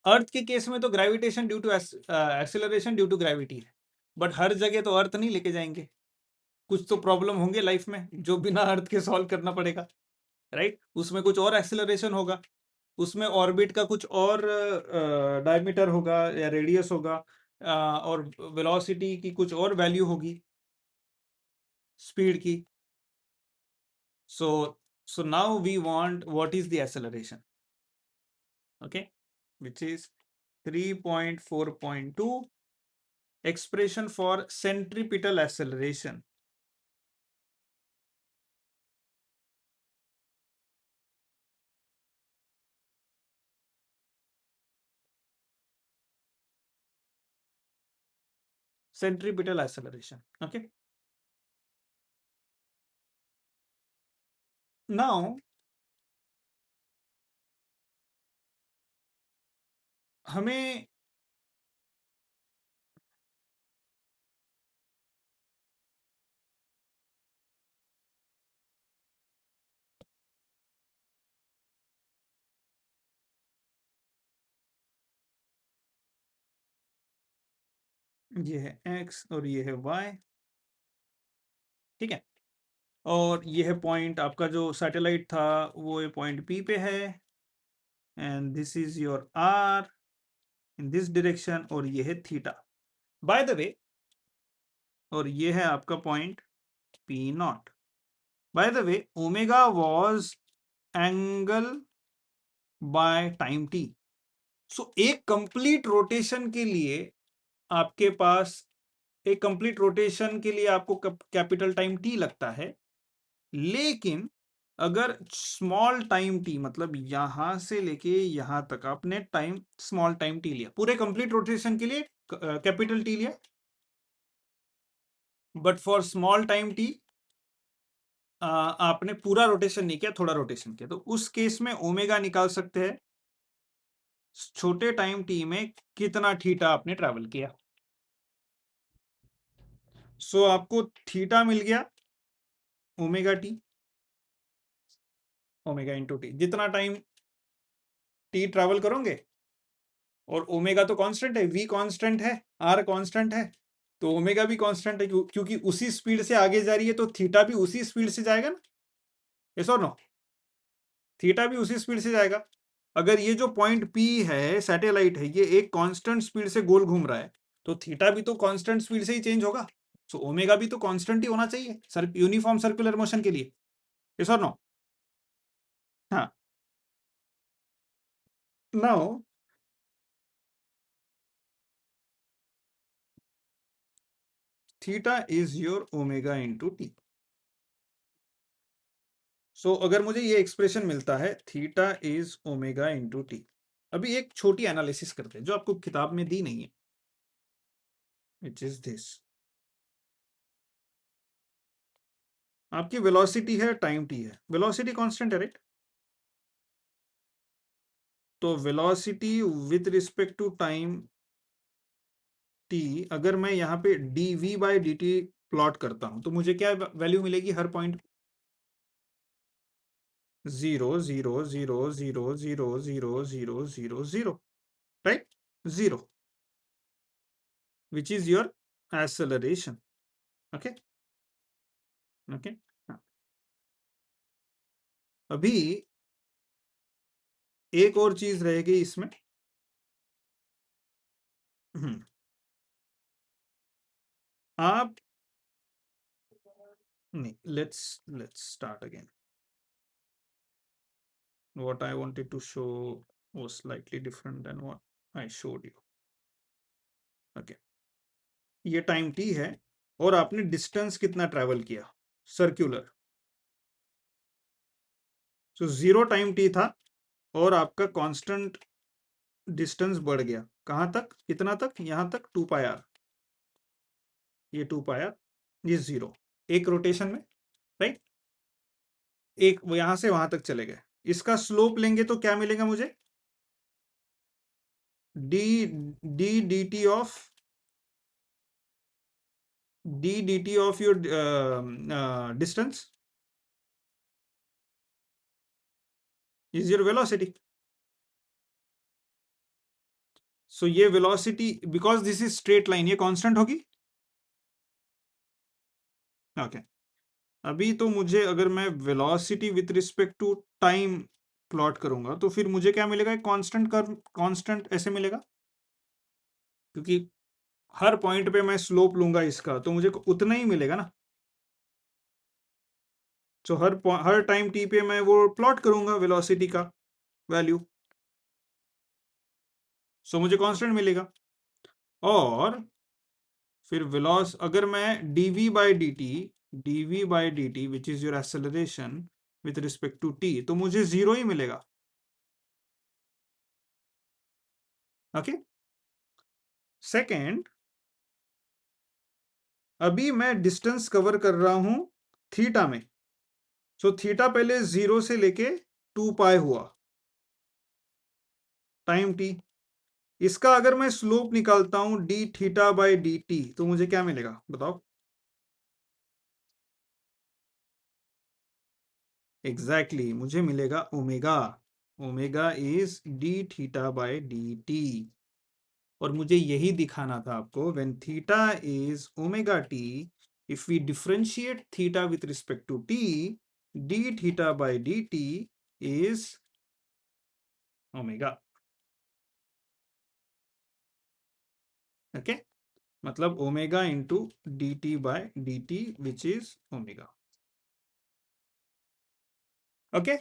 Earth के केस में तो gravitation due to acceleration due to gravity है, बट हर जगह तो अर्थ नहीं लेके जाएंगे, कुछ तो प्रॉब्लम होंगे लाइफ में जो बिना अर्थ के सॉल्व करना पड़ेगा, राइट। उसमें कुछ और एक्सेलरेशन होगा, उसमें ऑर्बिट का कुछ और डायमीटर होगा या रेडियस होगा, और वेलोसिटी की कुछ और वैल्यू होगी, स्पीड की। So so now we want what is the acceleration, okay, which is 3.4.2 expression for centripetal acceleration। centripetal acceleration, okay। now हमें ये है x और ये है y, ठीक है। और ये है पॉइंट आपका जो सैटेलाइट था, वो ये पॉइंट P पे है, and this is your r in this direction, और ये है थीटा, बाय द वे। और ये है आपका point P0। By the way, omega was angle by time t, सो एक कंप्लीट रोटेशन के लिए आपके पास एक कंप्लीट रोटेशन के लिए आपको कैपिटल टाइम टी लगता है, लेकिन अगर स्मॉल टाइम टी मतलब यहां से लेके यहां तक आपने टाइम स्मॉल टाइम टी लिया, पूरे कंप्लीट रोटेशन के लिए कैपिटल टी लिया, but for small time T आपने पूरा रोटेशन नहीं किया, थोड़ा रोटेशन किया, तो उस केस में ओमेगा निकाल सकते हैं छोटे टाइम टी में कितना थीटा आपने ट्रैवल किया। सो आपको थीटा मिल गया omega T, omega into T, जितना टाइम टी ट्रैवल करोगे, और ओमेगा तो कांस्टेंट है, वी कांस्टेंट है, आर कांस्टेंट है, तो ओमेगा भी कांस्टेंट है, क्योंकि उसी स्पीड से आगे जा रही है, तो थीटा भी उसी स्पीड से जाएगा ना, यस और नो? थीटा भी उसी स्पीड से जाएगा। अगर ये जो पॉइंट पी है, सैटेलाइट है, ये एक कांस्टेंट स्पीड से गोल घूम रहा है, तो थीटा भी तो कांस्टेंट स्पीड से ही चेंज होगा, सो ओमेगा भी तो कांस्टेंट ही होना चाहिए सर, यूनिफॉर्म सर्कुलर मोशन के लिए, यस और नो? हाँ, now theta is your omega into t. सो अगर मुझे ये एक्सप्रेशन मिलता है theta is omega into t, अभी एक छोटी एनालिसिस करते हैं जो आपको किताब में दी नहीं है, विच इज दिस। आपकी वेलोसिटी है, टाइम टी है, वेलोसिटी कांस्टेंट है, राइट? तो velocity with respect to time t, अगर मैं यहाँ पे d v by d t plot करता हूं, तो मुझे क्या वैल्यू मिलेगी हर point? 0 0 0 0 0 0 0 0 right, 0, which is your acceleration. Okay, okay. अभी एक और चीज रह गई इसमें। आप नहीं, let's start again. What I wanted to show was slightly different than what I showed you. Okay, ये टाइम टी है और आपने डिस्टेंस कितना ट्रेवल किया सर्कुलर, सो 0 टाइम टी था और आपका कांस्टेंट डिस्टेंस बढ़ गया, कहां तक, कितना तक, यहां तक 2 पाई आर, ये 2 पाई आर, ये 0 एक रोटेशन में, राइट? एक यहां से वहां तक चले गए, इसका स्लोप लेंगे तो क्या मिलेगा मुझे? D D D T of dt of your distance is your velocity. So ये velocity, because this is straight line, ये constant होगी। ओके, अभी तो मुझे अगर मैं velocity with respect to time plot करूंगा तो फिर मुझे क्या मिलेगा? एक कांस्टेंट कर्व, कांस्टेंट ऐसे मिलेगा, क्योंकि हर पॉइंट पे मैं स्लोप लूंगा इसका, तो मुझे उतना ही मिलेगा ना। तो हर टाइम टी पे मैं वो प्लॉट करूंगा वेलोसिटी का वैल्यू, सो मुझे कांस्टेंट मिलेगा। और फिर वेलोस अगर मैं dv/dt which is your acceleration with respect to t, तो मुझे 0 ही मिलेगा। ओके, सेकेंड, अभी मैं डिस्टेंस कवर कर रहा हूं थीटा में, सो थीटा पहले 0 से लेके 2 पाई हुआ टाइम टी, इसका अगर मैं स्लोप निकालता हूं d theta by d t, तो मुझे क्या मिलेगा बताओ? एग्जैक्टली, मुझे मिलेगा omega, omega is d theta by d t. और मुझे यही दिखाना था आपको, when theta is omega t, if we differentiate theta with respect to t, d theta by d t is omega. Okay, मतलब omega into d t by d t which is omega. Okay,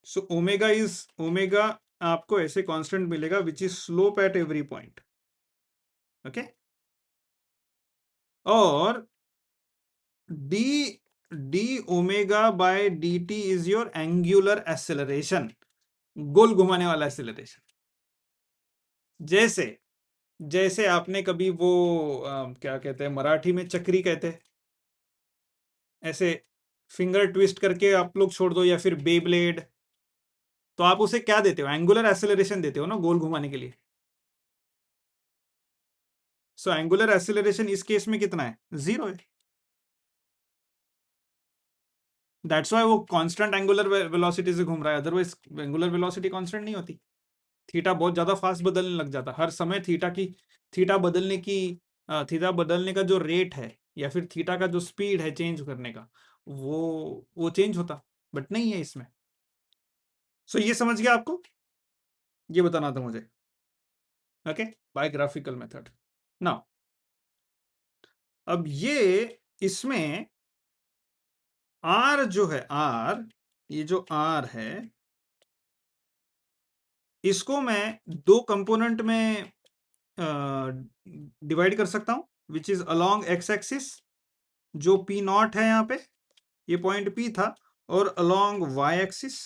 so omega is omega आपको ऐसे कांस्टेंट मिलेगा which is slope at every point, okay. और d d omega by d t is your angular acceleration, गोल घुमाने वाला एक्सेलरेशन। जैसे जैसे आपने कभी वो क्या कहते हैं, मराठी में चक्री कहते हैं, ऐसे फिंगर ट्विस्ट करके आप लोग छोड़ दो, या फिर बेब्लेड, तो आप उसे क्या देते हो, एंगुलर एक्सेलरेशन देते हो ना, गोल घुमाने के लिए। सो एंगुलर एक्सेलरेशन इस केस में कितना है, 0 है। दैट्स वाई वो कांस्टेंट एंगुलर वेलोसिटी से घूम रहा है, अदरवाइज एंगुलर वेलोसिटी कांस्टेंट नहीं होती। थीटा बहुत ज्यादा फास्ट बदलने लग जाता हर समय, थीटा बदलने का जो रेट है, या फिर थीटा का जो स्पीड है चेंज करने का, वो चेंज होता, बट नहीं है इसमें। सो ये समझ गया आपको, ये बताना था मुझे, okay, by graphical method. Now अब ये इसमें आर जो है, आर, ये जो आर है, इसको मैं दो कंपोनेंट में डिवाइड कर सकता हूं, which is along x axis, जो पी नॉट है यहाँ पे, ये पॉइंट पी था, और along y axis,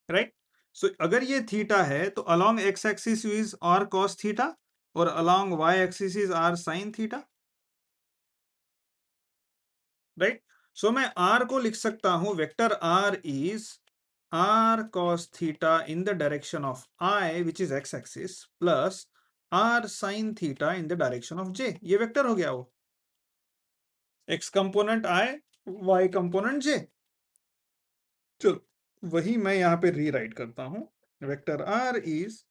right. So अगर ये थीटा है तो along x axis is r cos theta, और along y axis is r sine theta, right. So मैं आर को लिख सकता हूं, vector r is r cos theta in the direction of I, which is x axis, plus r sin theta in the direction of j। ये वेक्टर हो गया, वो x component I, y component j। चलो वही मैं यहाँ पे रीराइट करता हूँ, vector r is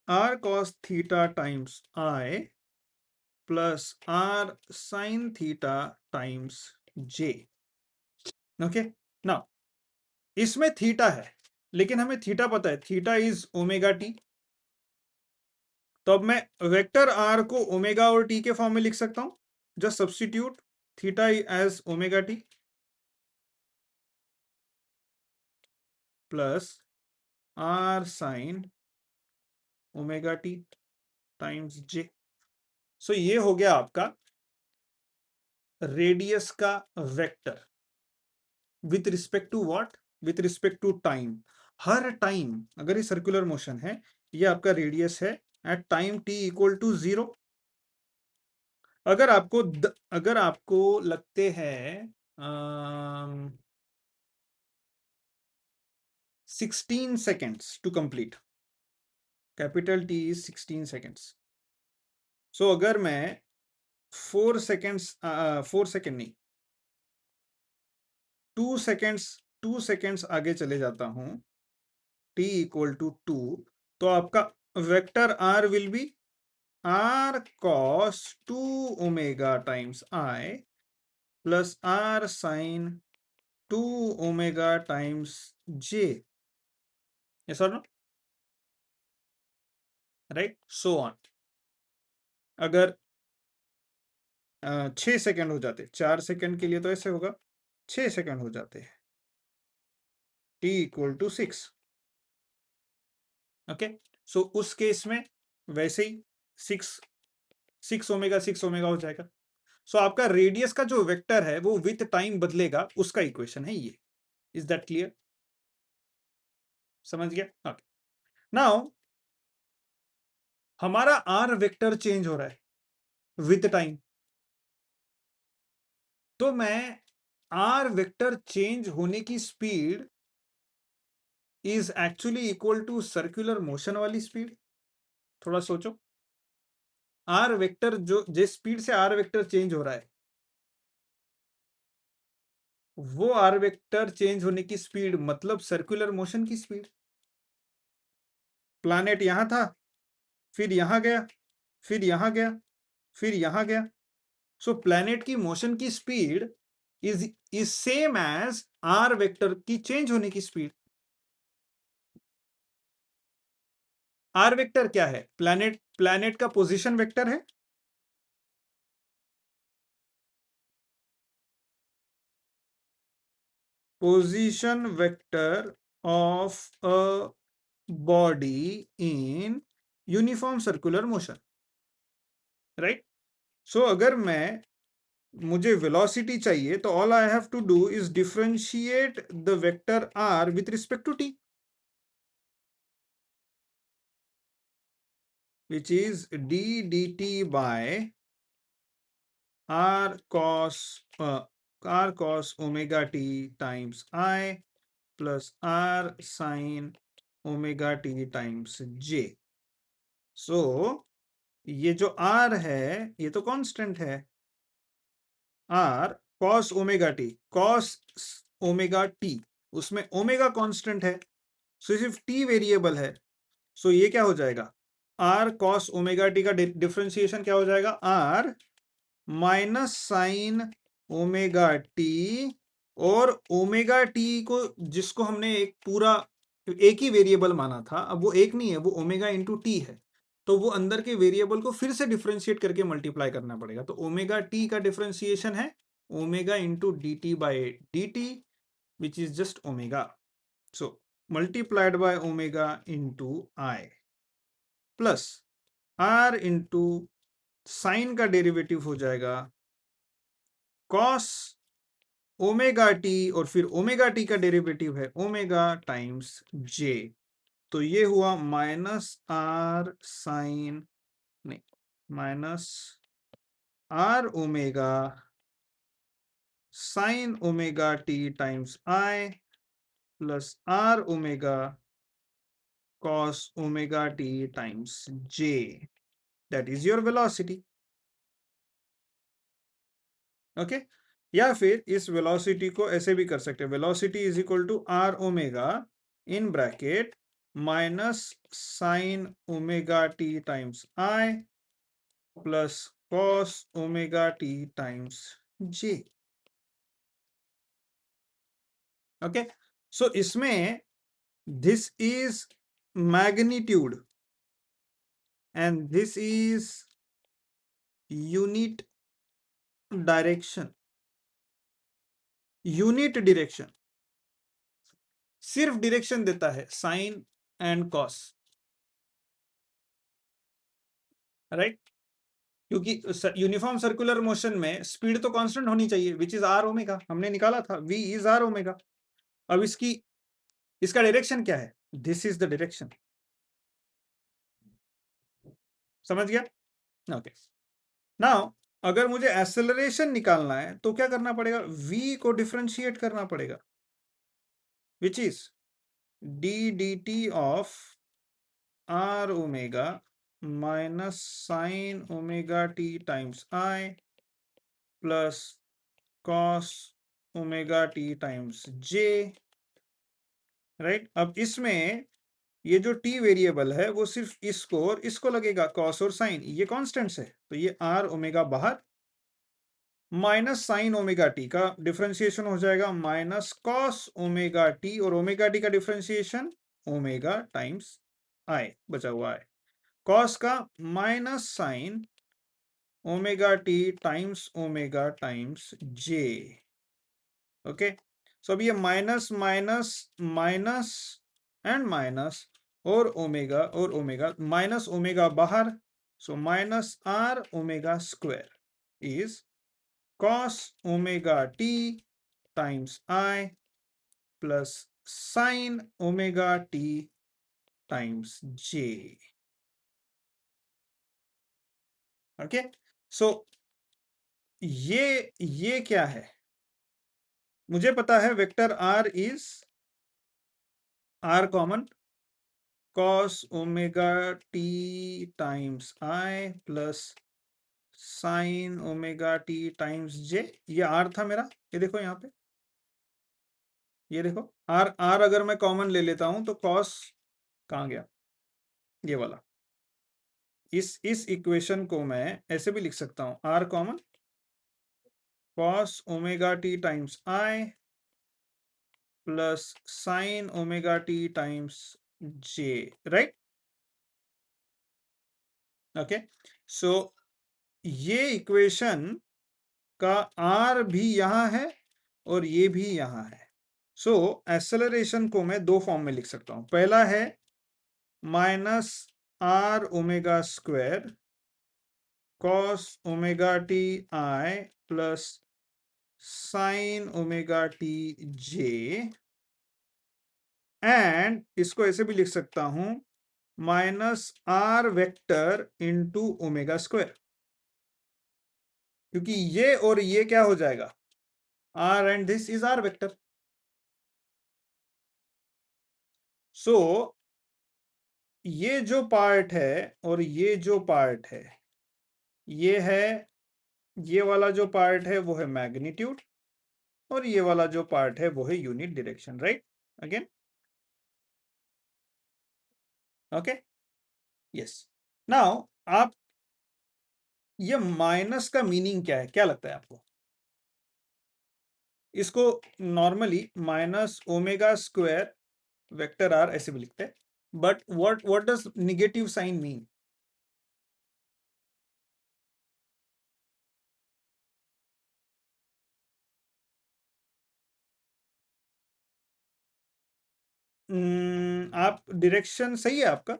r cos theta times I plus r sin theta times j, okay. Now इसमें थीटा है, लेकिन हमें थीटा पता है, थीटा इज ओमेगा टी। तो अब मैं वेक्टर आर को ओमेगा और टी के फॉर्म में लिख सकता हूं, just substitute theta as omega t plus r sine omega t times j. So ये हो गया आपका रेडियस का vector with respect to what, with respect to time. हर टाइम अगर ये सर्कुलर मोशन है, ये आपका रेडियस है at time t equal to 0। अगर आपको लगते हैं 16 seconds to complete, capital T is 16 seconds। सो अगर मैं 4 सेकेंड नहीं, 2 seconds, 2 seconds आगे चले जाता हूं, t इक्वल टू 2, तो आपका vector r will be r cos 2 omega times I plus r sin 2 omega times j, yes और नो, राइट, सो ऑन। अगर 6 सेकेंड हो जाते, 4 सेकेंड के लिए तो ऐसे होगा, 6 सेकेंड हो जाते हैं, t इक्वल टू 6, ओके। सो उस केस में वैसे ही 6 ओमेगा हो जाएगा। सो आपका रेडियस का जो वेक्टर है वो विथ टाइम बदलेगा, उसका इक्वेशन है ये। इज दैट क्लियर, समझ गया, ओके। नाउ हमारा आर वेक्टर चेंज हो रहा है विथ टाइम, तो मैं आर वेक्टर चेंज होने की speed is actually equal to circular motion वाली स्पीड। थोड़ा सोचो, आर वेक्टर जो जिस स्पीड से आर वेक्टर चेंज हो रहा है, वो आर वेक्टर चेंज होने की स्पीड मतलब सर्कुलर मोशन की स्पीड। प्लैनेट यहां था, फिर यहां गया, फिर यहां गया, फिर यहां गया। सो प्लैनेट की मोशन की speed is same as r vector की चेंज होने की स्पीड। आर वेक्टर क्या है, प्लैनेट का पोजीशन वेक्टर है, position vector of a body in uniform circular motion, right? So अगर मुझे velocity चाहिए तो all I have to do is differentiate the vector r with respect to t, which is d dt by r cos omega t times I plus r sin omega t times j. So ये जो r है ये तो कांस्टेंट है, r cos omega T, cos omega T, उसमें ओमेगा कांस्टेंट है, सो सिर्फ t वेरिएबल है, सो ये क्या हो जाएगा, r cos ओमेगा टी का डिफरेंशिएशन क्या हो जाएगा, r minus sine omega t, और ओमेगा टी को जिसको हमने एक ही वेरिएबल माना था, अब वो एक नहीं है, वो ओमेगा इंटू टी है, तो वो अंदर के वेरिएबल को फिर से डिफरेंशिएट करके मल्टीप्लाई करना पड़ेगा, तो ओमेगा टी का डिफरेंशिएशन है omega into d t by d t, which is just omega, so multiplied by omega into i plus r into sine का डेरिवेटिव हो जाएगा कॉस ओमेगा टी, और फिर ओमेगा टी का डेरिवेटिव है ओमेगा टाइम्स जे, तो ये हुआ माइनस आर साइन, नहीं, minus r omega sine omega t times i plus r omega cos omega t times J, that is your velocity, okay. या फिर इस वेलोसिटी को ऐसे भी कर सकते हैं, velocity is equal to r omega in bracket minus sine omega t times i plus cos omega t times j, okay. So इसमें this is magnitude and this is unit direction, unit direction सिर्फ डायरेक्शन देता है साइन एंड कॉस, राइट, क्योंकि यूनिफॉर्म सर्कुलर मोशन में स्पीड तो कांस्टेंट होनी चाहिए, विच इज आर ओमेगा, हमने निकाला था v इज आर ओमेगा। अब इसका डायरेक्शन क्या है, दिस इज द डायरेक्शन, समझ गया, ओके। नाउ अगर मुझे एक्सेलरेशन निकालना है तो क्या करना पड़ेगा, v को डिफरेंशिएट करना पड़ेगा, which is d dt of r omega minus sine omega t times i plus cos omega t times j, right. अब इसमें ये जो t वेरिएबल है वो सिर्फ इसको और इसको लगेगा, कॉस और साइन, ये कांस्टेंट्स है, तो ये r ओमेगा बाहर, माइनस साइन ओमेगा टी का डिफरेंशिएशन हो जाएगा माइनस कॉस ओमेगा टी, और ओमेगा टी का डिफरेंशिएशन ओमेगा टाइम्स आई बचा हुआ है, कॉस का minus sine omega t times omega times j, okay. So अब ये minus minus minus and minus और ओमेगा माइनस ओमेगा बाहर, so minus r omega square is cos omega t times i plus sine omega t times j, okay. So ये क्या है, मुझे पता है vector r is r common cos omega t times i plus sine omega t times j, ये आर था मेरा, ये देखो यहाँ पे, ये देखो आर, आर अगर मैं कॉमन ले लेता हूं तो cos कहाँ गया, ये वाला, इस इक्वेशन को मैं ऐसे भी लिख सकता हूं, r common cos omega t times i plus sine omega t times j, right, okay. So ये इक्वेशन का आर भी यहां है और ये भी यहां है, सो एक्सेलरेशन को मैं दो फॉर्म में लिख सकता हूं। पहला है minus r omega square cos omega t i plus sine omega t j, and इसको ऐसे भी लिख सकता हूं minus r vector into omega square, क्योंकि ये और ये क्या हो जाएगा, r and this is r vector. So ये जो पार्ट है और ये जो पार्ट है, ये है, ये वाला जो पार्ट है वो है मैग्नीट्यूड, और ये वाला जो पार्ट है वो है unit direction, right? Again, okay, yes. Now आप, ये माइनस का मीनिंग क्या है, क्या लगता है आपको? इसको normally minus omega square vector r ऐसे भी लिखते हैं, but what does negative sign mean? आप डायरेक्शन सही है आपका।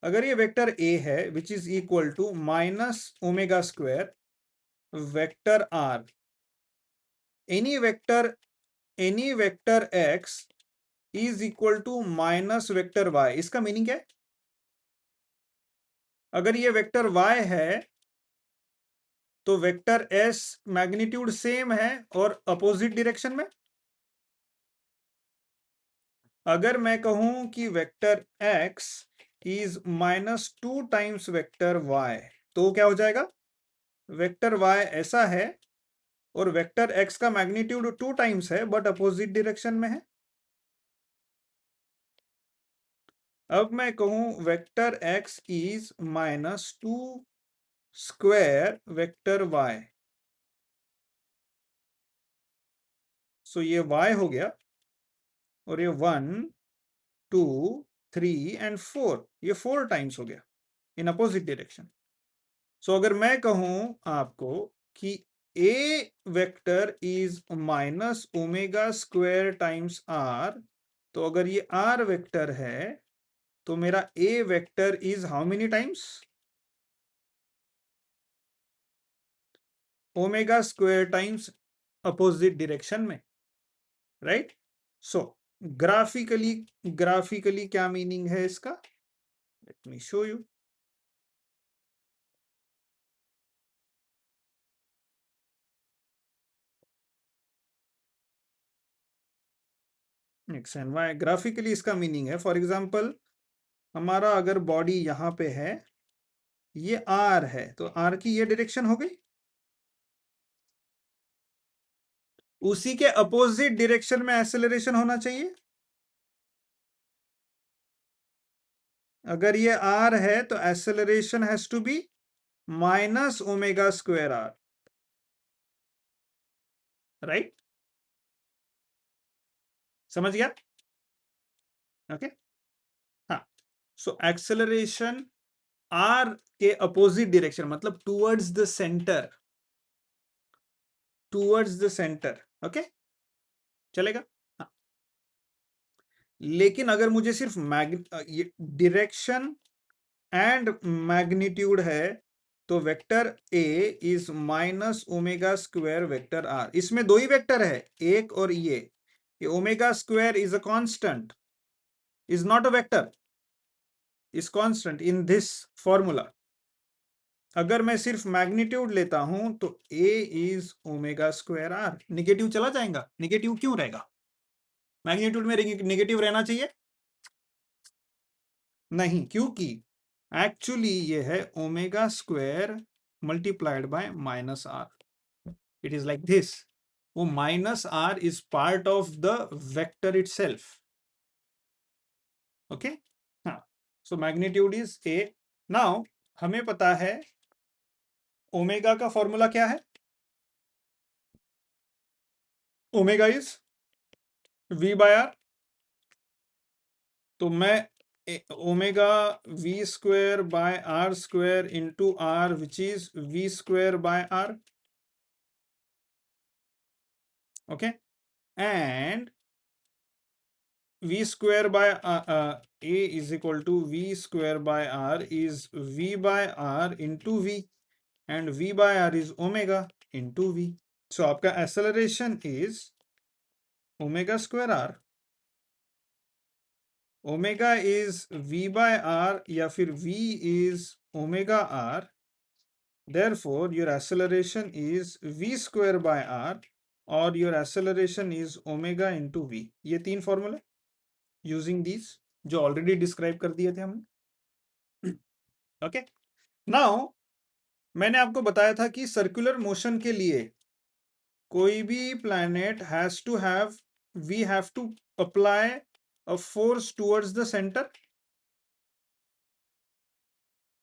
अगर ये वेक्टर ए है which is equal to minus omega square vector r, any vector, any vector x is equal to minus vector y, इसका मीनिंग क्या है? अगर ये वेक्टर वाई है तो वेक्टर एस मैग्नीट्यूड सेम है और अपोजिट डायरेक्शन में। अगर मैं कहूं कि vector x is minus two times vector y, तो क्या हो जाएगा? वेक्टर वाई ऐसा है और वेक्टर एक्स का मैग्नीट्यूड टू टाइम्स है बट अपोजिट डायरेक्शन में है। अब मैं कहूं vector x is minus two square vector y, so ये y हो गया, और ये 1 2 3 एंड 4, ये 4 टाइम्स हो गया इन अपोजिट डायरेक्शन। सो अगर मैं कहूं आपको कि a vector is minus omega square times r, तो अगर ये r वेक्टर है तो मेरा a vector is how many times? Omega square times opposite direction में, राइट? सो ग्राफिकली, ग्राफिकली क्या मीनिंग है इसका? Let me show you. X and y, graphically इसका मीनिंग है, फॉर एग्जांपल हमारा अगर बॉडी यहाँ पे है, ये आर है, तो आर की ये डायरेक्शन हो गई, उसी के अपोजिट डायरेक्शन में एक्सेलरेशन होना चाहिए। अगर ये आर है तो acceleration has to be minus omega square r, right? समझ गया? ओके, हाँ। सो एक्सेलरेशन आर के अपोजिट डायरेक्शन, मतलब towards the centre, towards the centre, okay, चलेगा? हाँ। लेकिन अगर मुझे सिर्फ डायरेक्शन एंड मैग्नीट्यूड है, तो vector a is minus omega square vector r, इसमें दो ही वेक्टर है, एक और ये omega square is a constant, is not a vector, is constant in this formula. अगर मैं सिर्फ मैग्नीट्यूड लेता हूं तो a is omega square r, negative चला जाएगा, निगेटिव क्यों रहेगा? मैग्नीट्यूड में निगेटिव रहना चाहिए नहीं, क्योंकि एक्चुअली ये है omega square multiplied by minus r, it is like this, वो minus r is part of the vector itself, okay, हाँ। So magnitude is a. Now हमें पता है ओमेगा का फॉर्मूला क्या है, omega is v by r, तो मैं omega v square by r square into r which is v square by r, okay, and v square by a is equal to v square by r is v by r into v, and v by r is omega into v. So आपका acceleration is omega square r. Omega is v by r या फिर v is omega r. Therefore your acceleration is v square by r और your acceleration is omega into v. ये तीन फॉर्मूले यूजिंग दीज जो ऑलरेडी डिस्क्राइब कर दिए थे हमने. ओके, नाउ मैंने आपको बताया था कि सर्कुलर मोशन के लिए कोई भी planet has to have, we have to apply a force towards the centre.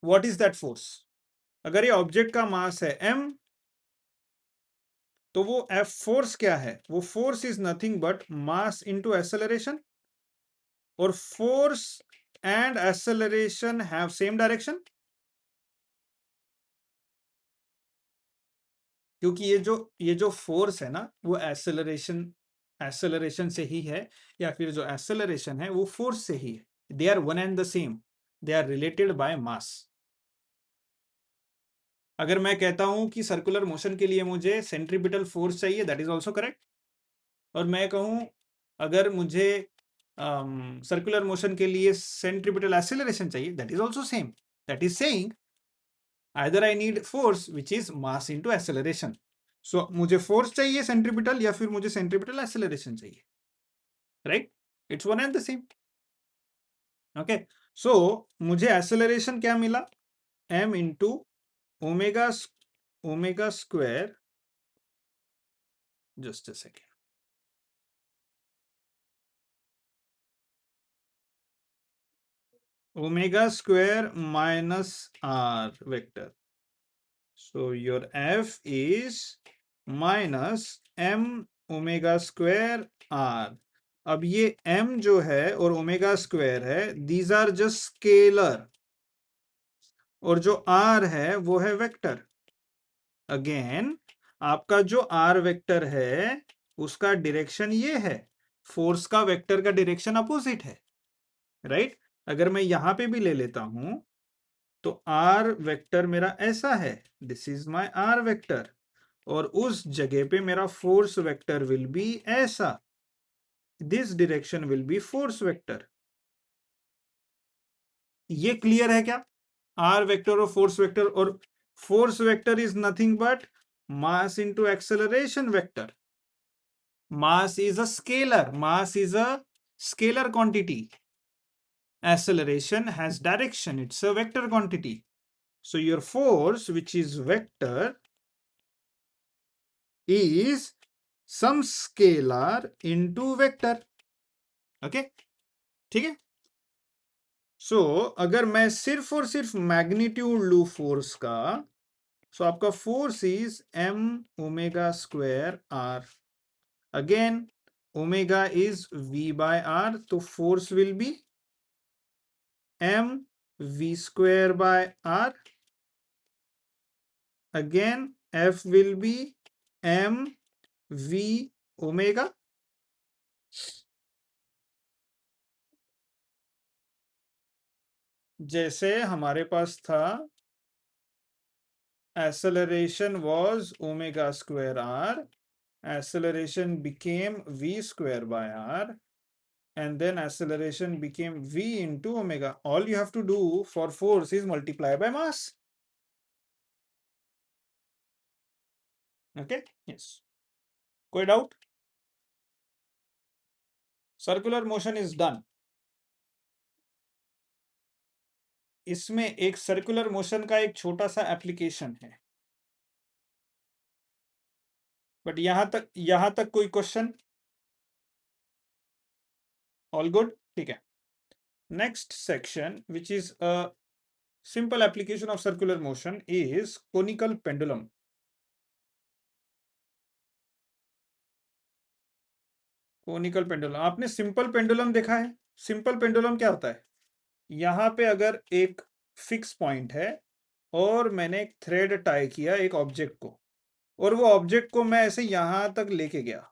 What is that force? अगर ये ऑब्जेक्ट का मास है m, तो वो F फोर्स क्या है? वो force is nothing but mass into acceleration. और force and acceleration have same direction, क्योंकि ये जो फोर्स है ना वो एक्सेलरेशन से ही है, या फिर जो एक्सेलरेशन है वो फोर्स से ही है. They are one and the same, they are related by mass. अगर मैं कहता हूं कि सर्कुलर मोशन के लिए मुझे सेंट्रीपिटल फोर्स चाहिए, दैट इज ऑल्सो करेक्ट. और मैं कहूं अगर मुझे सर्कुलर मोशन के लिए सेंट्रीपिटल एक्सेलरेशन चाहिए, that is also same. That is saying either I need force which is mass into acceleration. So मुझे फोर्स चाहिए सेंट्रीपिटल या फिर मुझे सेंट्रीपिटल एक्सेलरेशन चाहिए, right? It's one and the same. Okay, so मुझे एक्सेलरेशन क्या मिला? m into omega square, just a second, omega square minus r vector. So your F is minus m omega square r. अब ये m जो है और ओमेगा स्क्वायर है, दीज आर जस्ट स्केलर, और जो r है वो है वेक्टर. अगेन आपका जो r वेक्टर है उसका डायरेक्शन ये है, फोर्स का वेक्टर का डायरेक्शन अपोजिट है, राइट? अगर मैं यहां पे भी ले लेता हूं तो आर वेक्टर मेरा ऐसा है, this is my r vector, और उस जगह पे मेरा फोर्स वेक्टर विल बी ऐसा, this direction will be force vector. ये क्लियर है क्या? आर वेक्टर और फोर्स वेक्टर, और force vector is nothing but mass into acceleration vector. Mass is a scalar, mass is a scalar quantity. Acceleration has direction, it's a vector quantity. So your force, which is vector, is some scalar into vector. Okay, ठीक है? सो अगर मैं सिर्फ और सिर्फ मैग्नीट्यूड लू फोर्स का, सो आपका force is m omega square r. Again omega is v by r, तो force will be m v square by r. Again F will be m v omega. जैसे हमारे पास था acceleration was omega square r, acceleration became v square by r, and then acceleration became v into omega. All you have to do for force is multiply by mass. Okay, yes. कोई doubt? Circular motion is done. इसमें एक सर्कुलर मोशन का एक छोटा सा एप्लीकेशन है, बट यहां तक कोई क्वेश्चन? ऑल गुड, ठीक है. Next section which is a simple application of circular motion is conical pendulum. Conical pendulum, आपने सिंपल पेंडुलम देखा है? सिंपल पेंडुलम क्या होता है? यहां पे अगर एक फिक्स पॉइंट है और मैंने एक थ्रेड टाई किया एक ऑब्जेक्ट को, और वो ऑब्जेक्ट को मैं ऐसे यहां तक लेके गया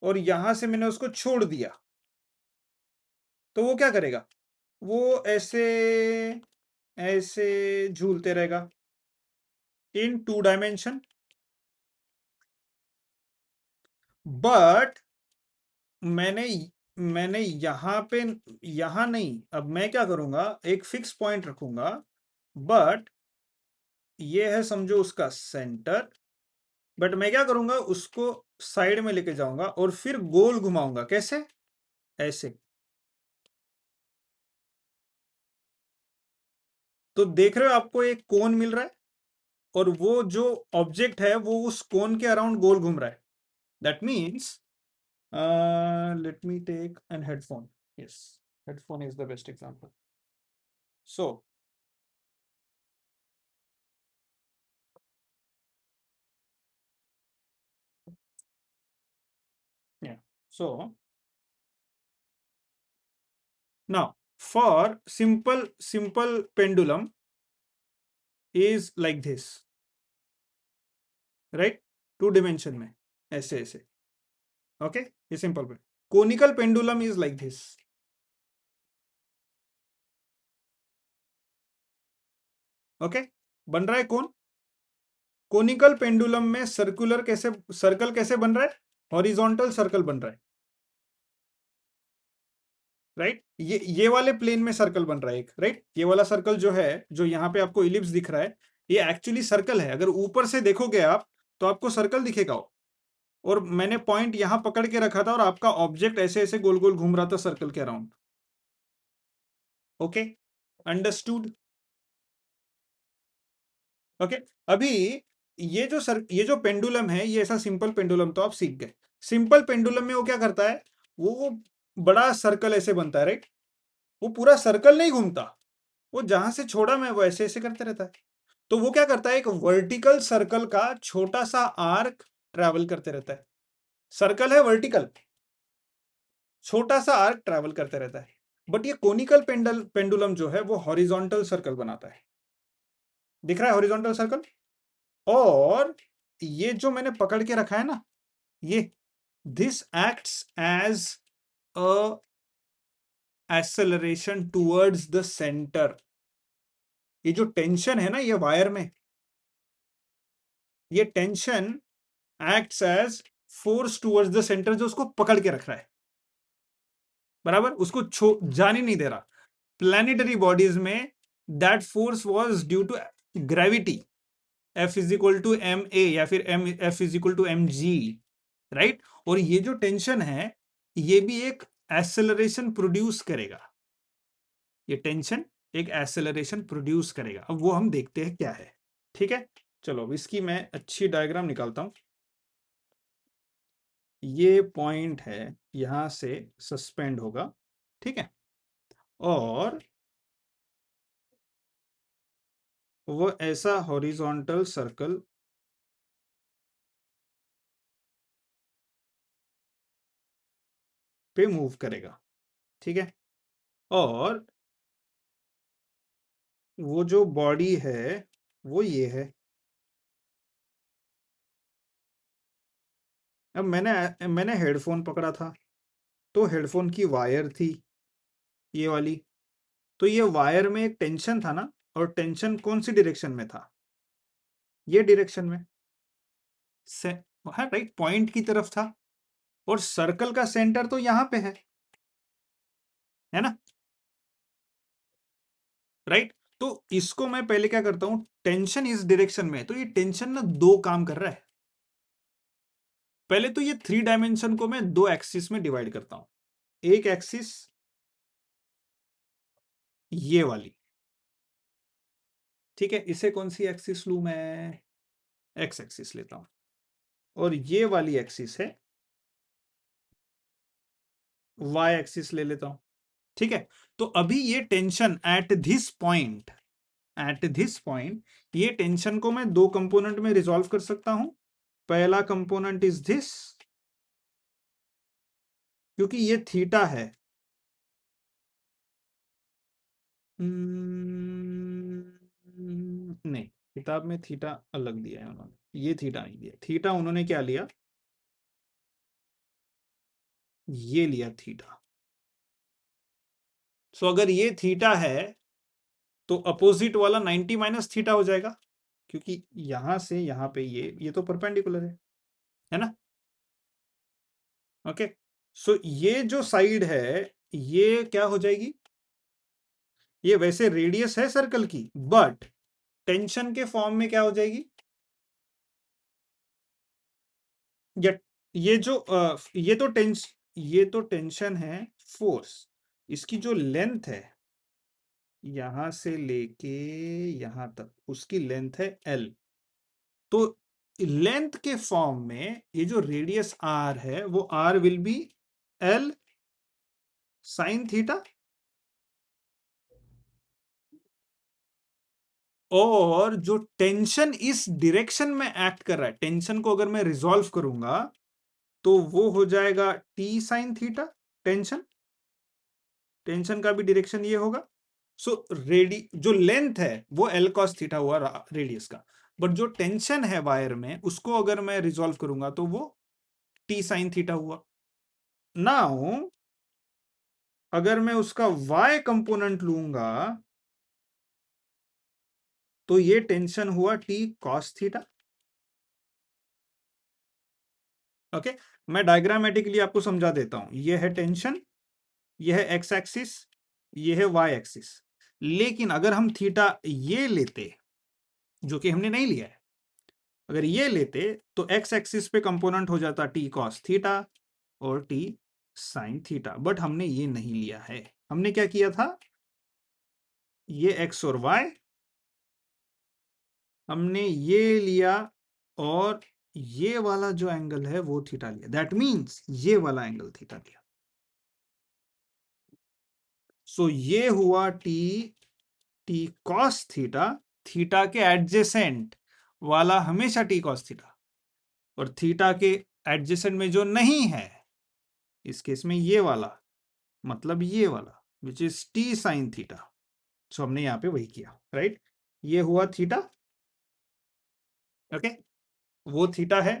और यहां से मैंने उसको छोड़ दिया, तो वो क्या करेगा, वो ऐसे ऐसे झूलते रहेगा इन 2 डायमेंशन। बट मैंने मैंने यहाँ पे, यहाँ नहीं, अब मैं क्या करूंगा, एक फिक्स पॉइंट रखूंगा। बट ये है समझो उसका सेंटर। बट मैं क्या करूंगा, उसको साइड में लेके जाऊंगा और फिर गोल घुमाऊंगा। कैसे? ऐसे। तो देख रहे हो, आपको एक कोन मिल रहा है और वो जो ऑब्जेक्ट है वो उस कोन के अराउंड गोल घूम रहा है। That means, let me take an headphone. Yes, headphone is the best example. So yeah, so now for simple pendulum is like this, right? 2 dimension में ऐसे ऐसे। ओके, ये सिंपल पे। Conical pendulum is like this. Okay, बन रहा है कौन? कोनिकल पेंडुलम में सर्कुलर कैसे, सर्कल कैसे बन रहा है? हॉरिजॉन्टल सर्कल बन रहा है, राइट? ये वाले प्लेन में सर्कल बन रहा है एक, राइट? ये वाला सर्कल जो है, जो यहाँ पे आपको इलिप्स दिख रहा है, ये एक्चुअली सर्कल है। अगर ऊपर से देखोगे आप तो आपको सर्कल दिखेगा वो। और मैंने पॉइंट यहाँ पकड़ के रखा था और आपका ऑब्जेक्ट ऐसे ऐसे गोल गोल घूम रहा था सर्कल के अराउंड। Okay, understood? ओके, अभी ये जो पेंडुलम है, ये ऐसा सिंपल पेंडुलम तो आप सीख गए। सिंपल पेंडुलम में वो क्या करता है, वो बड़ा सर्कल ऐसे बनता है, राइट? वो पूरा सर्कल नहीं घूमता, वो जहां से छोड़ा मैं वो ऐसे ऐसे करते रहता है। तो वो क्या करता है, एक वर्टिकल सर्कल का छोटा सा आर्क ट्रैवल करते रहता है। सर्कल है वर्टिकल, छोटा सा आर्क ट्रैवल करते रहता है। बट ये कोनिकल पेंडुलम जो है वो हॉरिजॉन्टल सर्कल बनाता है। दिख रहा है हॉरिजॉन्टल सर्कल? और ये जो मैंने पकड़ के रखा है ना, ये this acts as a acceleration towards the centre. ये जो टेंशन है ना ये वायर में, ये tension acts as force towards the centre, जो उसको पकड़ के रख रहा है, बराबर, उसको जाने नहीं दे रहा। प्लैनेटरी बॉडीज में that force was due to gravity, F is equal to M A, या फिर F is equal to M G, right? और ये जो टेंशन है, ये भी एक एक्सेलरेशन प्रोड्यूस करेगा। ये टेंशन एक एक्सेलरेशन प्रोड्यूस करेगा। अब वो हम देखते हैं क्या है। ठीक है, चलो अब इसकी मैं अच्छी डायग्राम निकालता हूं। ये पॉइंट है, यहां से सस्पेंड होगा, ठीक है? और वो ऐसा हॉरिजॉन्टल सर्कल पे मूव करेगा, ठीक है? और वो जो बॉडी है वो ये है। अब मैंने हेडफोन पकड़ा था, तो हेडफोन की वायर थी ये वाली। तो ये वायर में एक टेंशन था ना, और टेंशन कौन सी डायरेक्शन में था? ये डायरेक्शन में से, हाँ राइट, पॉइंट की तरफ था। और सर्कल का सेंटर तो यहाँ पे है ना, राइट? तो इसको मैं पहले क्या करता हूं, टेंशन इस डायरेक्शन में है, तो ये टेंशन ना दो काम कर रहा है। पहले तो ये 3 डायमेंशन को मैं 2 एक्सिस में डिवाइड करता हूं। एक एक्सिस ये वाली, ठीक है? इसे कौन सी एक्सिस लू मैं? एक्स एक्सिस लेता हूं। और ये वाली एक्सिस है, वाई एक्सिस ले लेता हूं, ठीक है? तो अभी ये टेंशन एट दिस पॉइंट ये टेंशन को मैं 2 कंपोनेंट में रिजॉल्व कर सकता हूं। पहला कंपोनेंट इज दिस, क्योंकि ये थीटा है। नहीं, किताब में थीटा अलग दिया है उन्होंने, ये थीटा नहीं दिया। थीटा उन्होंने क्या लिया, ये लिया थीटा। सो अगर ये थीटा है तो अपोजिट वाला 90 माइनस थीटा हो जाएगा, क्योंकि यहां से यहां पे ये तो परपेंडिकुलर है ना? ओके, सो ये जो साइड है ये क्या हो जाएगी? ये वैसे रेडियस है सर्कल की, बट टेंशन के फॉर्म में क्या हो जाएगी? या ये तो टेंशन है फोर्स, इसकी जो लेंथ है यहां से लेके यहां तक उसकी लेंथ है एल। तो लेंथ के फॉर्म में ये जो रेडियस आर है वो R will be L sine theta, और जो टेंशन इस डायरेक्शन में एक्ट कर रहा है, टेंशन को अगर मैं रिजॉल्व करूंगा तो वो हो जाएगा t sine theta. Tension tension का भी डायरेक्शन ये होगा। सो रेडी जो लेंथ है वो एल कॉस थीटा हुआ रेडियस का, बट जो टेंशन है वायर में उसको अगर मैं रिजॉल्व करूंगा तो वो टी साइन थीटा हुआ। नाउ अगर मैं उसका y कंपोनेंट लूंगा तो ये टेंशन हुआ टी कॉस थीटा। ओके, मैं डायग्रामेटिकली आपको समझा देता हूं। ये है टेंशन, ये है एक्स एक्सिस, ये है वाई एक्सिस। लेकिन अगर हम थीटा ये लेते, जो कि हमने नहीं लिया है, अगर ये लेते तो एक्स एक्सिस पे कंपोनेंट हो जाता टी कॉस थीटा और टी साइन थीटा, बट हमने ये नहीं लिया है। हमने क्या किया था, ये एक्स और वाई हमने ये लिया, और ये वाला जो एंगल है वो थीटा लिया। दैट मींस ये वाला एंगल थीटा लिया। सो ये हुआ T T cos theta. Theta के एडजेसेंट वाला हमेशा टी कॉस थीटा, और थीटा के एडजेसेंट में जो नहीं है इस केस में ये वाला, मतलब ये वाला which is t sine theta. So हमने यहां पे वही किया, राइट? ये हुआ थीटा। ओके, वो थीटा है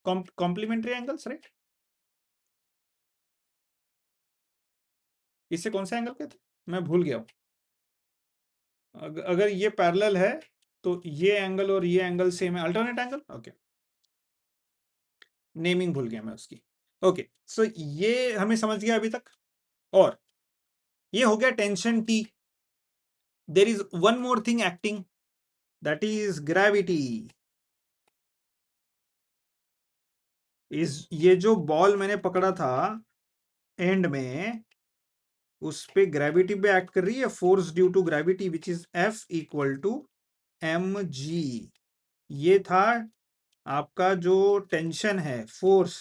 कॉम्प्लीमेंट्री एंगल्स, राइट? इससे कौन सा एंगल कहते हैं मैं भूल गया हूं। अगर ये पैरेलल है तो ये एंगल और ये एंगल सेम है, अल्टरनेट एंगल। ओके, नेमिंग भूल गया मैं उसकी। ओके, सो ये हमें समझ गया अभी तक। और ये हो गया tension T. There is one more thing acting, that is gravity. इस ये जो बॉल मैंने पकड़ा था एंड में, उस पे ग्रेविटी पे एक्ट कर रही है, force due to gravity which is F equal to M G. ये था आपका जो टेंशन है, फोर्स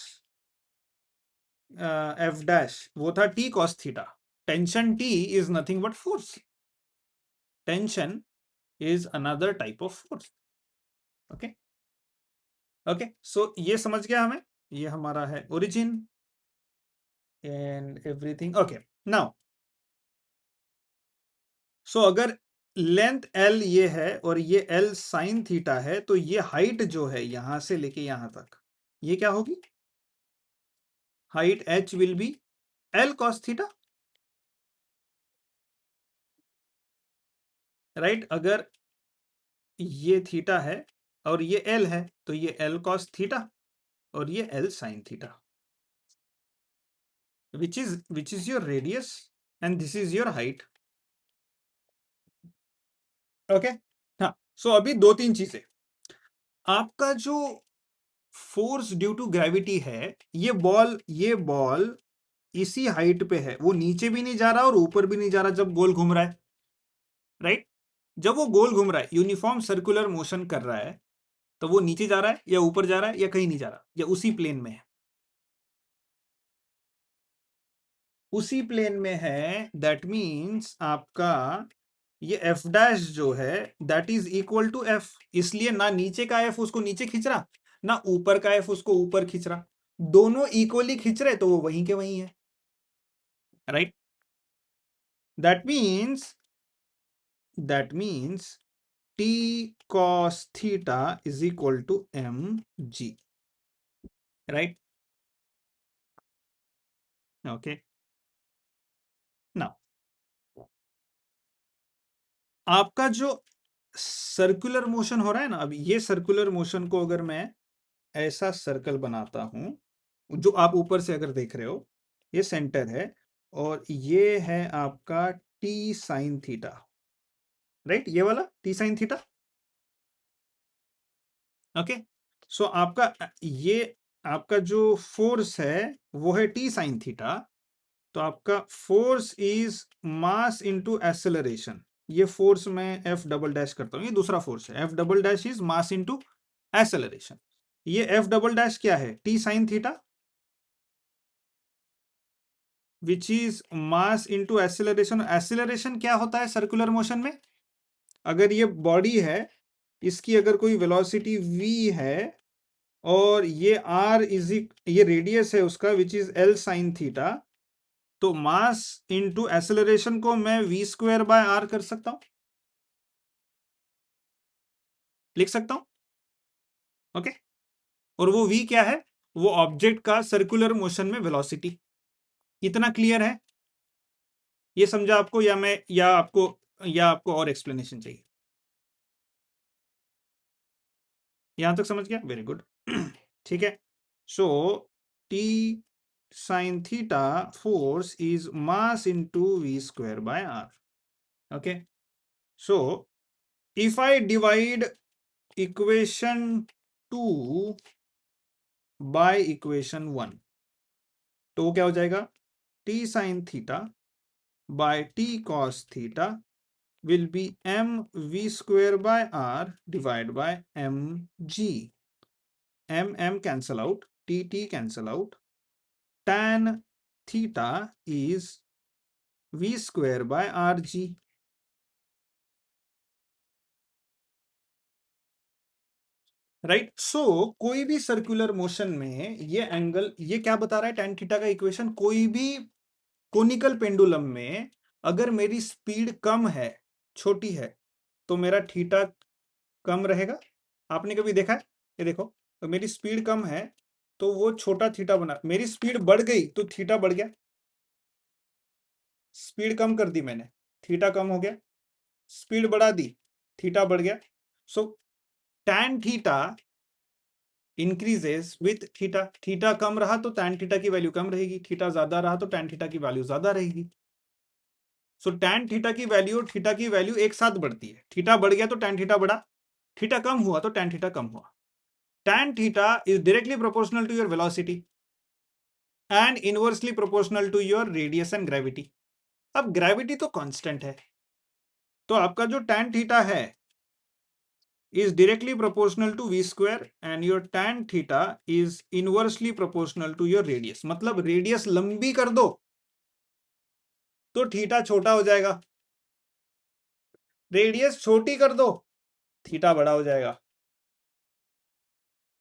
एफ डैश, वो था t cos theta. Tension t is nothing but force. Tension is another type of force. Okay, okay, so ये समझ गया हमें। ये हमारा है origin and everything. Okay, now so अगर लेंथ एल ये है और ये एल साइन थीटा है, तो ये हाइट जो है यहां से लेके यहां तक, ये क्या होगी? Height H will be L cos theta, right? अगर ये थीटा है और ये एल है तो ये एल कॉस थीटा और ये L sine theta, which is your radius and this is your height. Okay, हाँ, सो अभी दो तीन चीजें। आपका जो फोर्स ड्यू टू ग्रेविटी है, ये बॉल इसी हाइट पे है, वो नीचे भी नहीं जा रहा और ऊपर भी नहीं जा रहा जब गोल घूम रहा है, राइट? जब वो गोल घूम रहा है, यूनिफॉर्म सर्कुलर मोशन कर रहा है, तो वो नीचे जा रहा है या ऊपर जा रहा है या कहीं नहीं जा रहा, या उसी प्लेन में है? उसी प्लेन में है। दैट मीन्स आपका ये एफ डैश जो है that is equal to F. इसलिए ना नीचे का एफ उसको नीचे खींच रहा, ना ऊपर का एफ उसको ऊपर खींच रहा, दोनों इक्वली खींच रहे, तो वो वहीं के वहीं है, right? That means that means t cos theta is equal to mg, right? Okay, now आपका जो सर्कुलर मोशन हो रहा है ना, अब ये सर्कुलर मोशन को अगर मैं ऐसा सर्कल बनाता हूं, जो आप ऊपर से अगर देख रहे हो, ये सेंटर है और ये है आपका टी साइन थीटा, राइट? ये वाला टी साइन थीटा। ओके, सो आपका ये आपका जो फोर्स है वो है टी साइन थीटा। तो आपका force is mass into acceleration. ये फोर्स मैं एफ डबल डैश करता हूं, ये दूसरा फोर्स है। F double dash is mass into acceleration. ये एफ डबल डैश क्या है? T sine theta, which is mass into acceleration. Acceleration क्या होता है सर्कुलर मोशन में? अगर ये बॉडी है, इसकी अगर कोई वेलोसिटी v है और ये r इज, ये रेडियस है उसका which is L sine theta, तो मास इनटू एक्सेलरेशन को मैं v स्क्वायर बाय r कर सकता हूं, लिख सकता हूं। ओके, और वो v क्या है? वो ऑब्जेक्ट का सर्कुलर मोशन में वेलोसिटी। इतना क्लियर है? ये समझा आपको, या आपको और एक्सप्लेनेशन चाहिए? यहां तक समझ गया? Very good. ठीक है, so t sine theta force is mass into v square by r। Okay, so if I divide equation 2 by equation 1, तो क्या हो जाएगा? T sine theta by t cos theta will be mv square by r divided by mg. M cancel out, t cancel out. Tan theta is v square by rg. राइट? सो कोई भी सर्कुलर मोशन में ये एंगल, ये क्या बता रहा है tan थीटा का इक्वेशन? कोई भी कोनिकल पेंडुलम में अगर मेरी स्पीड कम है, छोटी है, तो मेरा थीटा कम रहेगा। आपने कभी देखा है? ये देखो, तो मेरी स्पीड कम है तो वो छोटा थीटा बना, मेरी स्पीड बढ़ गई तो थीटा बढ़ गया। स्पीड कम कर दी मैंने, थीटा कम हो गया। स्पीड बढ़ा दी, थीटा बढ़ गया। सो tan theta increases with theta. Theta कम रहा तो tan थीटा की वैल्यू कम रहेगी, थीटा ज्यादा रहा तो tan थीटा की वैल्यू ज्यादा रहेगी। सो tan थीटा की वैल्यू और थीटा की वैल्यू एक साथ बढ़ती है। थीटा बढ़ गया तो tan थीटा बढ़ा, थीटा कम हुआ तो tan थीटा कम हुआ। Tan theta is directly proportional to your velocity and inversely proportional to your radius and gravity. अब ग्रेविटी तो कांस्टेंट है, तो आपका जो tan थीटा है is directly proportional to v square and your tan theta is inversely proportional to your radius. मतलब रेडियस लंबी कर दो तो थीटा छोटा हो जाएगा, रेडियस छोटी कर दो थीटा बड़ा हो जाएगा।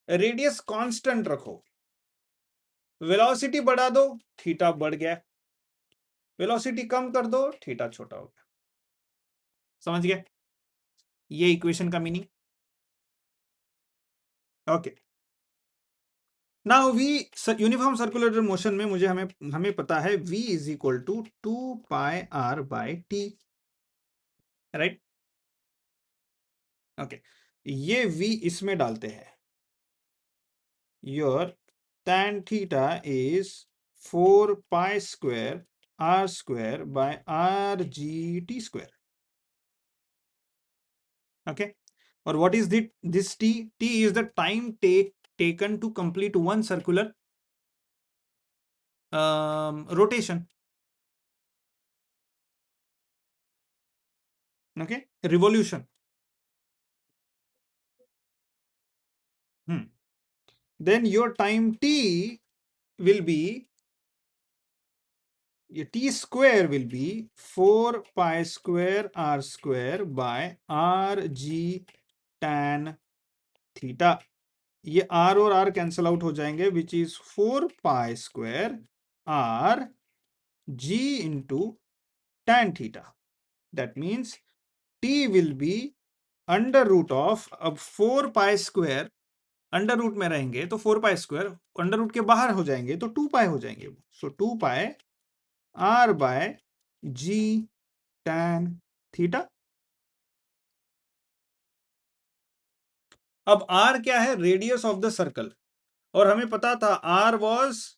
रेडियस कांस्टेंट रखो, वेलोसिटी बढ़ा दो थीटा बढ़ गया, वेलोसिटी कम कर दो थीटा छोटा हो गया। समझ गए ये इक्वेशन का meaning? Okay, now we uniform circular motion में मुझे हमें पता है v is equal to 2πr by t, right? Okay, ये v इसमें डालते हैं। Your tan theta is 4π square r square by r g t square. Okay, और what is this t? t is the time taken to complete one circular rotation. Okay, revolution. Then your time t will be, t square will be 4π square r square by r g tan theta. ये r और r कैंसल आउट हो जाएंगे, which is 4π square r g into tan theta. That means t will be under root of, अब 4π स्क्वायर अंडर रूट में रहेंगे तो 4π स्क्वायर, अंडर रूट के बाहर हो जाएंगे तो 2π हो जाएंगे। So 2π r by g tan theta. अब r क्या है? रेडियस ऑफ द सर्कल, और हमें पता था r was,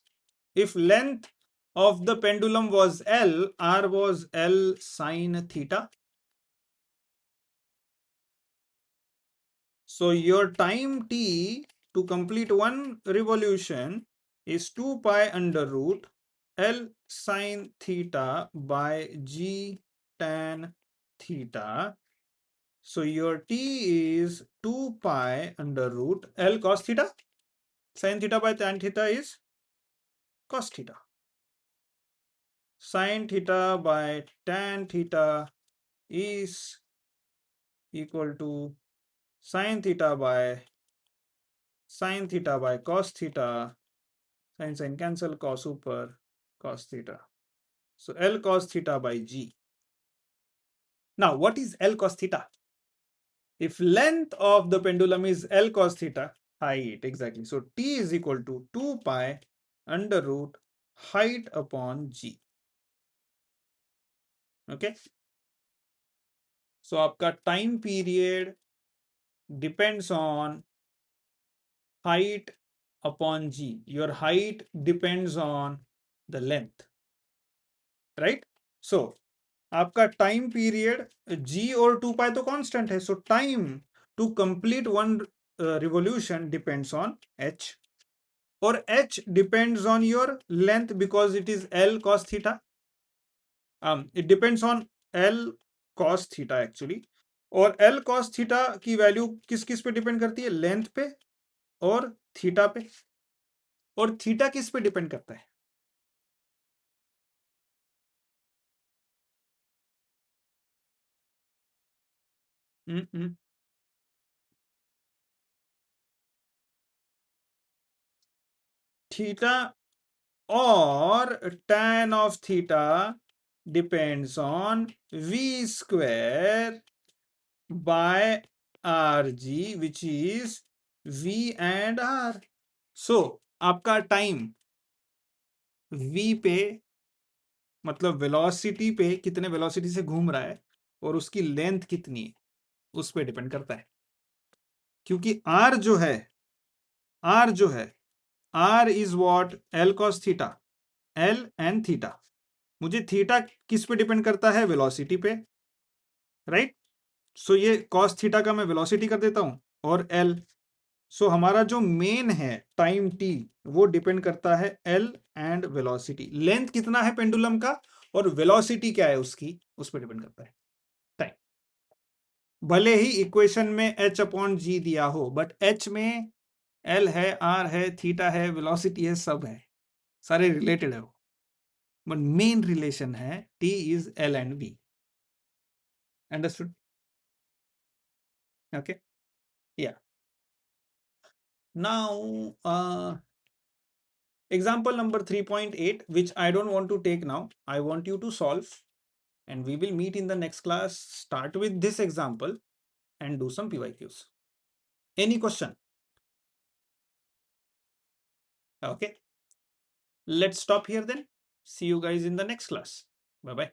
if length of the pendulum was L, r was L sin theta. So your time t to complete one revolution is 2 pi under root L sin theta by g tan theta. So your t is 2 pi under root L cos theta. Sin theta by tan theta is cos theta. Sin theta by tan theta is equal to sin theta by cos theta. Sin cancel, cos ऊपर, cos theta. So L cos theta by G. Now what is L cos theta? If length of the pendulum is L cos theta, height, exactly. So T is equal to 2 pi under root height upon G. Okay. So आपका time period depends on height upon G. Your height depends on the length, right? So आपका टाइम पीरियड g और 2 पाई तो कांस्टेंट है, so time to complete one revolution depends on h, और h depends on your length because it is l cos theta. It depends on l cos theta actually, और l cos थीटा की वैल्यू किस किस पे डिपेंड करती है? लेंथ पे और थीटा पे. और थीटा किस पे डिपेंड करता है? थीटा और tan of theta depends on v square by rg, which is v and r. So आपका टाइम v पे, मतलब वेलोसिटी पे, कितने वेलोसिटी से घूम रहा है और उसकी लेंथ कितनी है, उस पे डिपेंड करता है. क्योंकि r जो है r is what? l cos theta, l and theta. मुझे थीटा किस पे डिपेंड करता है? वेलोसिटी पे, राइट? सो ये cos थीटा का मैं वेलोसिटी कर देता हूं, और l. सो हमारा जो मेन है टाइम t, वो डिपेंड करता है l एंड वेलोसिटी. लेंथ कितना है पेंडुलम का और वेलोसिटी क्या है उसकी, उस पर डिपेंड करता है टाइम. भले ही इक्वेशन में h अपॉन g दिया हो, बट h में l है, r है, थीटा है, वेलोसिटी है, सब है, सारे रिलेटेड है वो. बट मेन रिलेशन है t is l and v. Understood? Okay. Yeah. Now, example number 3.8, which I don't want to take now. I want you to solve, and we will meet in the next class. Start with this example and do some PYQs. Any question? Okay. Let's stop here then. See you guys in the next class. Bye-bye.